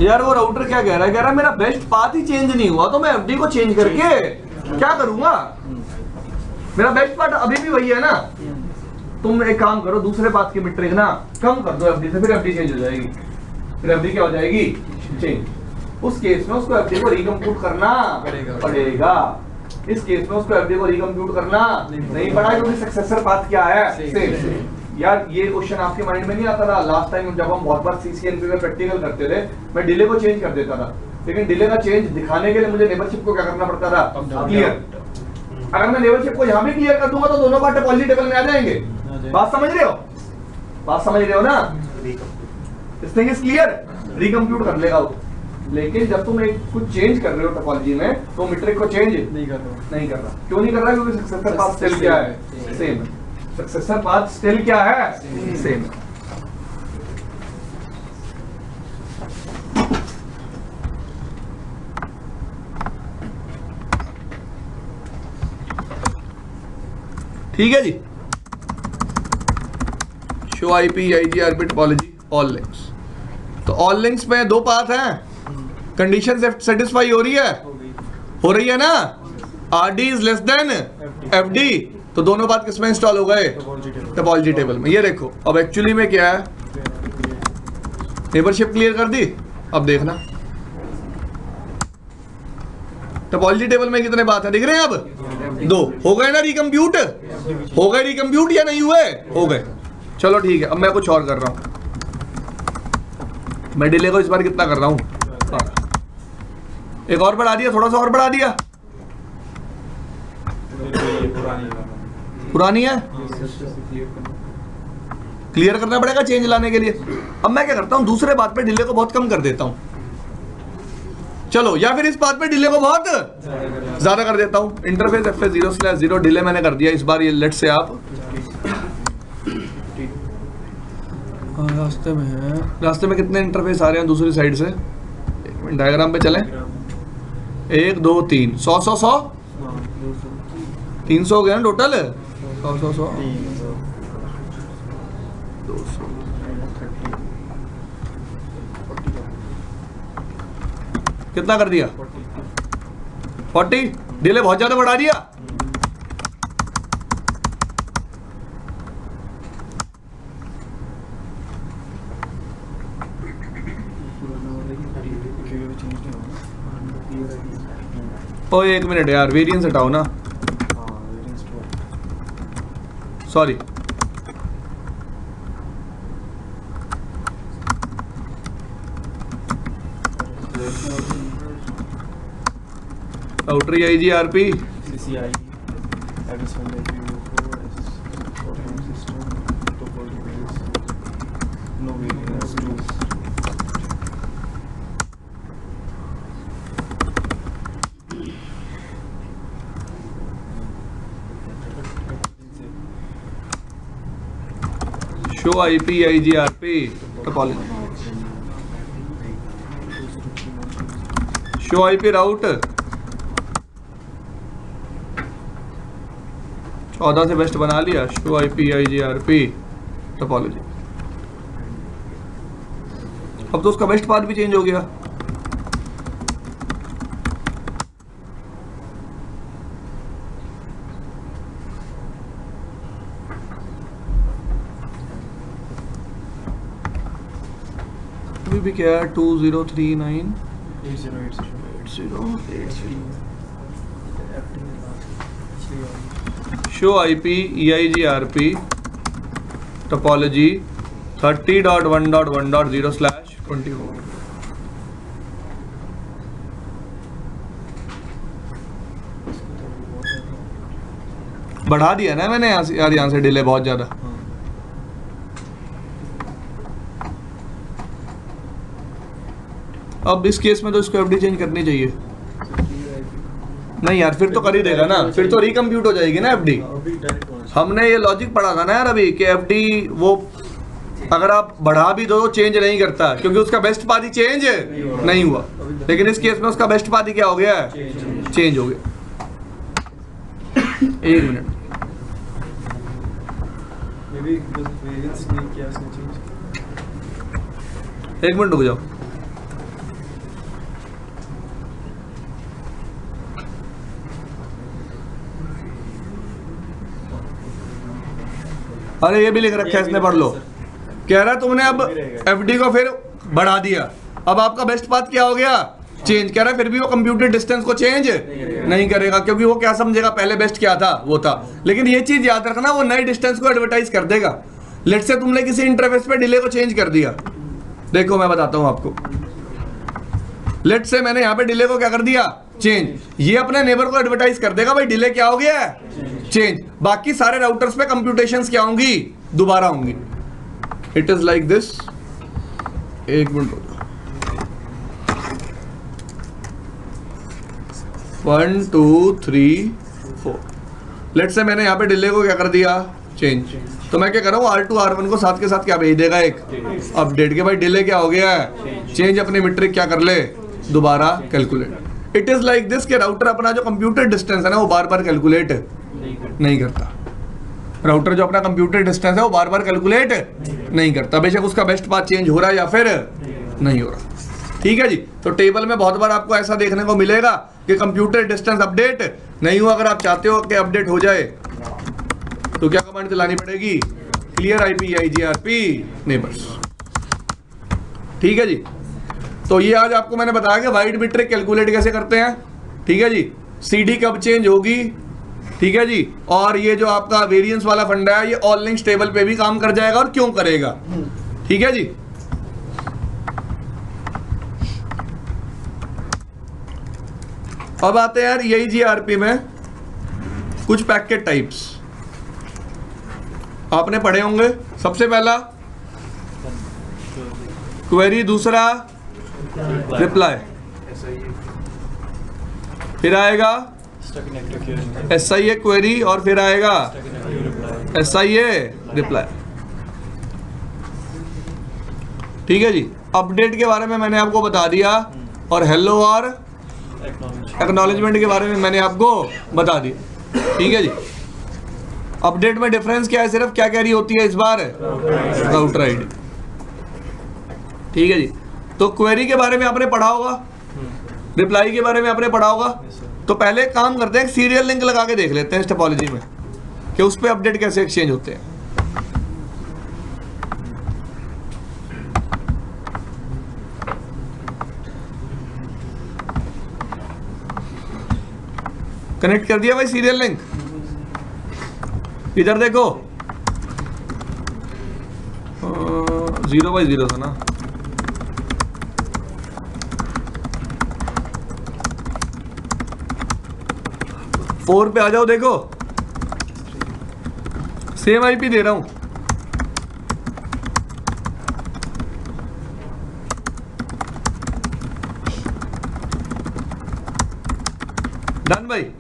यार वो राउटर क्या कह रहा है, मेरा बेस्ट पाथ ही चेंज नहीं हुआ, तो मैं एफडी को चेंज करके क्या करूंगा, मेरा बेस्ट पाथ अभी भी वही है ना। तुम एक काम करो, दूसरे पाथ की मीट्रिक ना कम कर दो एफडी से, फिर एफडी चेंज हो जाएगी, फिर एफडी क्या हो जाएगी, चेंज। उस केस में उसको एफडी को रिकम्प्यूट करना पड़ेगा, इस केस में उसको एफडी को रिकम्प्यूट करना नहीं पड़ा, क्योंकि सक्सेसर पाथ क्या है, सेम। यार ये क्वेश्चन आपके माइंड में नहीं आता था लास्ट टाइम जब हम बहुत बार सीसीएनपी में प्रैक्टिकल करते थे, मैं डिले को चेंज कर देता था, लेकिन डिले का चेंज दिखाने के लिए मुझे नेबरशिप को क्या करना पड़ता था, क्लियर। अगर मैं नेबरशिप को यहाँ भी क्लियर कर दूंगा तो दोनों बार टोपोलॉजी टेबल में आ जाएंगे। बात समझ रहे हो, बात समझ रहे हो ना? This thing is clear, recompute कर लेगा वो। लेकिन जब तुम एक कुछ चेंज कर रहे हो टोपोलॉजी में तो मीट्रिक को चेंज नहीं कर रहा। क्यों नहीं कर रहा? क्योंकि सक्सेसर पाथ स्टिल क्या है, सेम है। सक्सेसर पाथ स्टिल क्या है, सेम है। ठीक है जी। Show IP IGRP topology all links. तो ऑल लिंक्स में दो पाथ हैं, कंडीशन सेटिस्फाई हो रही है ना, RD is less than FD, तो दोनों बात किसमें इंस्टॉल हो गए, टोपोलॉजी टेबल में। ये देखो अब एक्चुअली में क्या है, नेबरशिप क्लियर कर दी। अब देखना टोपोलॉजी टेबल में कितने बात है दिख रहे हैं, अब दो हो गए ना रिकम्प्यूट, हो गए रिकम्प्यूट या नहीं हुए, हो गए। चलो ठीक है, अब मैं कुछ और कर रहा हूं। मैं डिले को इस बार कितना कर रहा हूं, एक और बढ़ा दिया, थोड़ा सा और बढ़ा दिया। पुरानी है, क्लियर करना पड़ेगा चेंज लाने के लिए। अब मैं क्या करता हूं, दूसरे बात पे डिले को बहुत कम कर देता हूं, चलो, या फिर इस बात पे डिले को बहुत ज्यादा कर देता हूं। इंटरफेस एफ 0/0 डिले मैंने कर दिया इस बार। ये लेट से आप रास्ते में है, रास्ते में कितने इंटरफेस आ रहे हैं दूसरी साइड से, एक मिनट डायग्राम पे चलें। 1 2 3 100 100 100 300 हो गया ना टोटल, 100 100 100 200 कितना कर दिया, 40। डिले बहुत ज्यादा बढ़ा दिया। ओ एक मिनट यार, वेरिएंस हटाओ ना, sorry. Router IGRP show IP IGRP topology, show IP route 14 से बेस्ट बना लिया। शो आईपी आईजीआरपी टोपोलॉजी, अब तो उसका बेस्ट पाथ भी चेंज हो गया। अभी भी क्या है, 2039 8080 शो आईपी EIGRP टोपोलॉजी 30.1.1.0/24 बढ़ा दिया ना मैंने यहाँ से, यार यहाँ से डिले बहुत ज्यादा। अब इस केस में तो इसको एफडी चेंज करनी चाहिए। नहीं यार, फिर तो कर ही देगा ना, फिर तो रिकम्प्यूट हो जाएगी ना एफडी। हमने ये लॉजिक पढ़ा था ना यार अभी कि एफडी वो अगर आप बढ़ा भी दो तो चेंज नहीं करता, क्योंकि उसका बेस्ट पाथ ही चेंज नहीं हुआ। लेकिन इस केस में उसका बेस्ट पाथ ही क्या हो गया है, चेंज हो गया। एक मिनट, एक मिनट रुक जाओ। अरे ये भी लिख रखा है इसने, पढ़ लो। कह रहा है तुमने अब एफडी को फिर बढ़ा दिया, अब आपका बेस्ट पाथ क्या हो गया, चेंज। कह रहा है फिर भी वो कंप्यूटर डिस्टेंस को चेंज नहीं करेगा, क्योंकि वो क्या समझेगा पहले बेस्ट क्या था वो था। लेकिन ये चीज याद रखना, वो नए डिस्टेंस को एडवर्टाइज कर देगा। लेट से तुमने किसी इंटरफेस पे डिले को चेंज कर दिया, देखो मैं बताता हूं आपको। लेट से मैंने यहाँ पे डिले को क्या कर दिया, चेंज, ये अपने नेबर को एडवर्टाइज कर देगा भाई डिले क्या हो गया है, चेंज। बाकी सारे राउटर्स पे कंप्यूटेशंस क्या होंगी, दोबारा होंगी। इट इज लाइक दिस, एक मिनट रुको, 1 2 3 4। लेट से मैंने यहाँ पे डिले को क्या कर दिया, चेंज, तो मैं क्या कर रहा हूँ R2 R1 को साथ के साथ क्या भेज देगा, एक अपडेट के भाई डिले क्या हो गया है, चेंज, अपनी मीट्रिक क्या कर ले, दोबारा calculate. It is like this के राउटर अपना जो कंप्यूटर डिस्टेंस है ना वो बार बार कैलकुलेट नहीं करता। राउटर जो अपना कंप्यूटर डिस्टेंस है वो बार बार कैलकुलेट नहीं करता, बेशक उसका बेस्ट पाथ चेंज हो रहा है या फिर नहीं हो रहा। ठीक है जी। तो टेबल में बहुत बार आपको ऐसा देखने को मिलेगा कि कंप्यूटर डिस्टेंस अपडेट नहीं हुआ। अगर आप चाहते हो कि अपडेट हो जाए तो क्या कमांड चलानी पड़ेगी, क्लियर IP IGRP नेबर्स। ठीक है जी। तो ये आज आपको मैंने बताया कि वाइड मीट्रिक कैलकुलेट कैसे करते हैं। ठीक है जी। CD कब चेंज होगी, ठीक है जी। और ये जो आपका वेरिएंस वाला फंडा है ये ऑल लिंक्स टेबल पे भी काम कर जाएगा और क्यों करेगा। ठीक है जी। अब आते हैं यार EIGRP में कुछ पैकेट टाइप्स आपने पढ़े होंगे। सबसे पहला क्वेरी, दूसरा रिप्लाई, फिर आएगा SIA क्वेरी और फिर आएगा SIA रिप्लाई। ठीक है जी। अपडेट के बारे में मैंने आपको बता दिया और हेलो और एक्नॉलेजमेंट के बारे में मैंने आपको बता दिया। ठीक है जी। अपडेट में डिफरेंस क्या है, सिर्फ क्या कैरी होती है इस बार, राउटर आईडी। ठीक है जी। तो क्वेरी के बारे में आपने पढ़ा होगा, रिप्लाई के बारे में आपने पढ़ा होगा। तो पहले काम करते हैं, सीरियल लिंक लगा के देख लेते हैं इस टोपोलॉजी में कि उस पे अपडेट कैसे एक्सचेंज होते हैं। कनेक्ट कर दिया भाई सीरियल लिंक। इधर देखो 0/0 था ना, फोर पे आ जाओ। देखो सेम IP दे रहा हूं। डन भाई।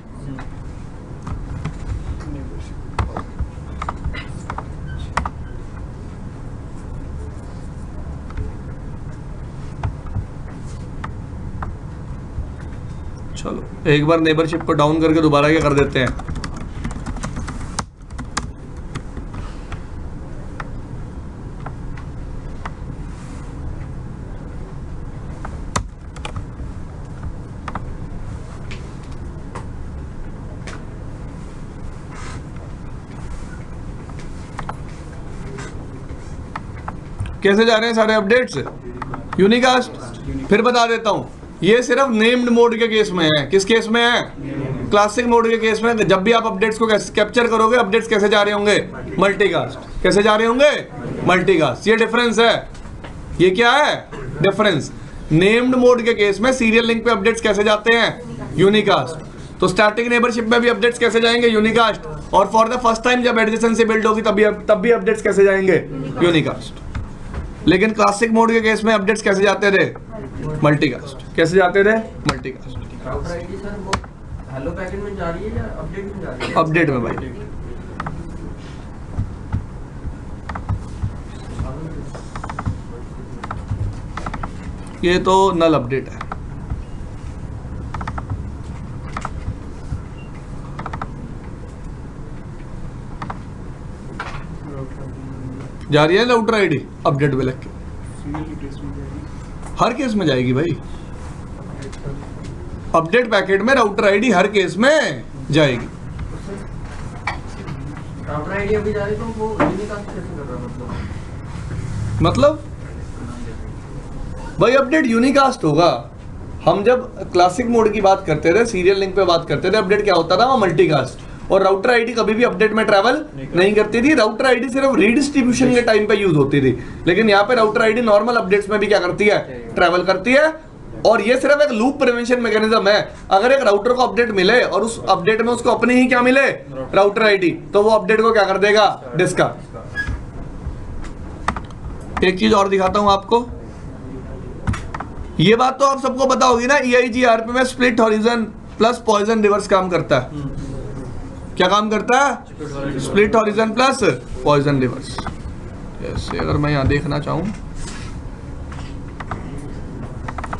चलो एक बार नेबरशिप को डाउन करके दोबारा क्या कर देते हैं। कैसे जा रहे हैं सारे अपडेट्स, यूनिकास्ट। फिर बता देता हूं, ये सिर्फ नेम्ड मोड के केस में है। किस केस में है, क्लासिक मोड के केस में। जब भी आप अपडेट्स को कैप्चर करोगे, अपडेट्स कैसे जा रहे होंगे, मल्टीकास्ट। कैसे जा रहे होंगे, मल्टीकास्ट। ये डिफरेंस है, ये क्या है डिफरेंस। नेम्ड मोड के केस में सीरियल लिंक पे अपडेट्स कैसे जाते हैं, यूनिकास्ट। तो स्टैटिक नेबरशिप में भी अपडेट्स कैसे जाएंगे, यूनिकास्ट। और फॉर द फर्स्ट टाइम जब एडजेसेंसी बिल्ड होगी तब भी अपडेट्स कैसे जाएंगे, यूनिकास्ट। लेकिन क्लासिक मोड के केस में अपडेट्स कैसे जाते थे, मल्टीकास्ट। कैसे जाते थे, मल्टीकास्ट। राउटर आईडी सर वो हेलो पैकेट में जा रही है या अपडेट में जा रही है? अपडेट में भाई। ये तो नल अपडेट है। जा रही है राउटर आईडी अपडेट में लग के, हर केस में जाएगी भाई। अपडेट पैकेट में राउटर आईडी हर केस में जाएगी। राउटर आईडी अभी जा रही तो वो यूनिकास्ट कैसे कर रहा है, मतलब भाई अपडेट यूनिकास्ट होगा। हम जब क्लासिक मोड की बात करते थे, सीरियल लिंक पे बात करते थे, अपडेट क्या होता था, वो मल्टीकास्ट। और राउटर आईडी कभी भी अपडेट में ट्रैवल नहीं करती थी। राउटर आईडी सिर्फ रीडिस्ट्रीब्यूशन के टाइम पे यूज होती थी। लेकिन यहाँ पे राउटर आईडी नॉर्मल अपडेट्स में भी क्या करती है, ट्रैवल करती है। और ये सिर्फ एक लूप प्रिवेंशन मैकेनिज्म है। अगर एक राउटर को अपडेट मिले और उस अपडेट में उसको अपनी ही क्या मिले, राउटर आईडी, तो वो अपडेट को क्या कर देगा, डिस्कार्ड। एक चीज और दिखाता हूं आपको, ये बात तो आप सबको पता होगी ना, EIGRP में split horizon plus poison reverse काम करता है। क्या काम करता है, split horizon plus poison reverse. जैसे अगर मैं यहां देखना चाहूं,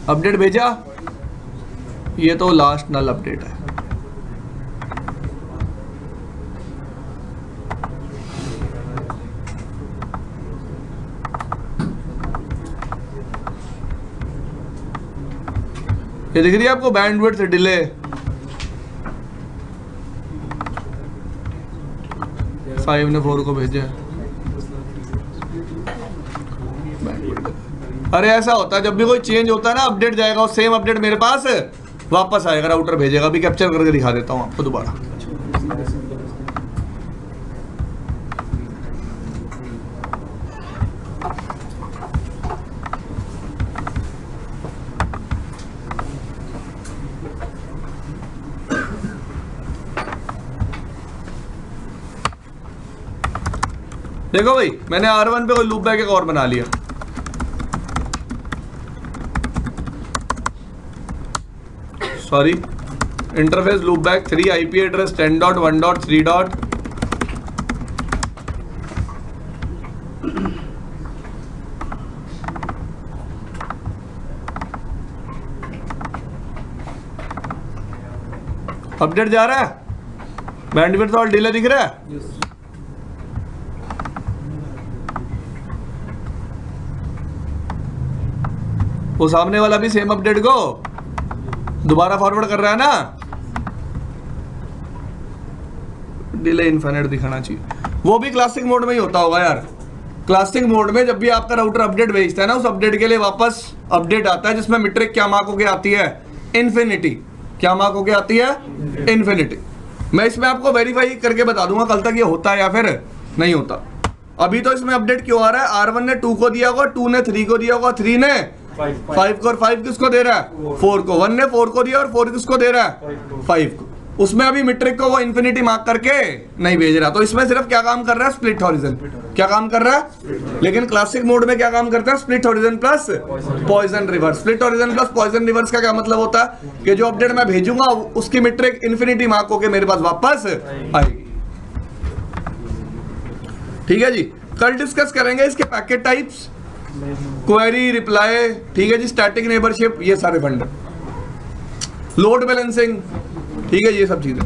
अपडेट भेजा, ये तो लास्ट नल अपडेट है। ये दिख रही है आपको बैंडविड्थ डिले, फाइव ने 4 को भेजा। अरे ऐसा होता है जब भी कोई चेंज होता है ना, अपडेट जाएगा और सेम अपडेट मेरे पास वापस आएगा, राउटर भेजेगा। अभी कैप्चर करके दिखा देता हूं आपको दोबारा। देखो भाई, मैंने R1 पे कोई लूप बैक एक और बना लिया। Sorry, interface loop back 3 IP address 10.1.3. Update जा रहा है, बैंडविड्थ और डिले दिख रहा है। वो सामने वाला भी सेम अपडेट को दोबारा फॉरवर्ड कर रहा है ना, डिले इनफिनिट दिखाना चाहिए। वो भी क्लासिक मोड में ही होता होगा यार। क्लासिक मोड में जब भी आपका राउटर अपडेट भेजता है ना, उस अपडेट के लिए वापस अपडेट आता है जिसमें मीट्रिक क्या मार्क होके आती है, इन्फिनिटी। क्या मार्क होके आती है, इन्फिनिटी। मैं इसमें आपको वेरीफाई करके बता दूंगा कल तक ये होता है या फिर नहीं होता। अभी तो इसमें अपडेट क्यों आ रहा है, R1 ने 2 को दिया होगा, 2 ने 3 को दिया होगा, 3 ने 5 को, और 5 किसको दे रहा है, 4 को। 1 ने 4 को दिया और 4 किसको दे रहा है, 5 को। उसमें अभी मीट्रिक को वो इन्फिनिटी मार्क करके नहीं भेज रहा, तो इसमें सिर्फ क्या काम कर रहा है, स्प्लिट हॉरिजन। क्या काम कर रहा है, लेकिन क्लासिक मोड में क्या काम करता है, split horizon plus poison reverse. Split horizon plus poison reverse का क्या मतलब होता है कि जो अपडेट मैं भेजूंगा उसकी मीट्रिक इन्फिनिटी मार्क होके मेरे पास वापस आएगी। ठीक है जी, कल डिस्कस करेंगे इसके पैकेट टाइप्स, क्वेरी, रिप्लाई, ठीक है जी, स्टैटिक नेबरशिप, ये सारे बंडल, लोड बैलेंसिंग, ठीक है, ये सब चीजें।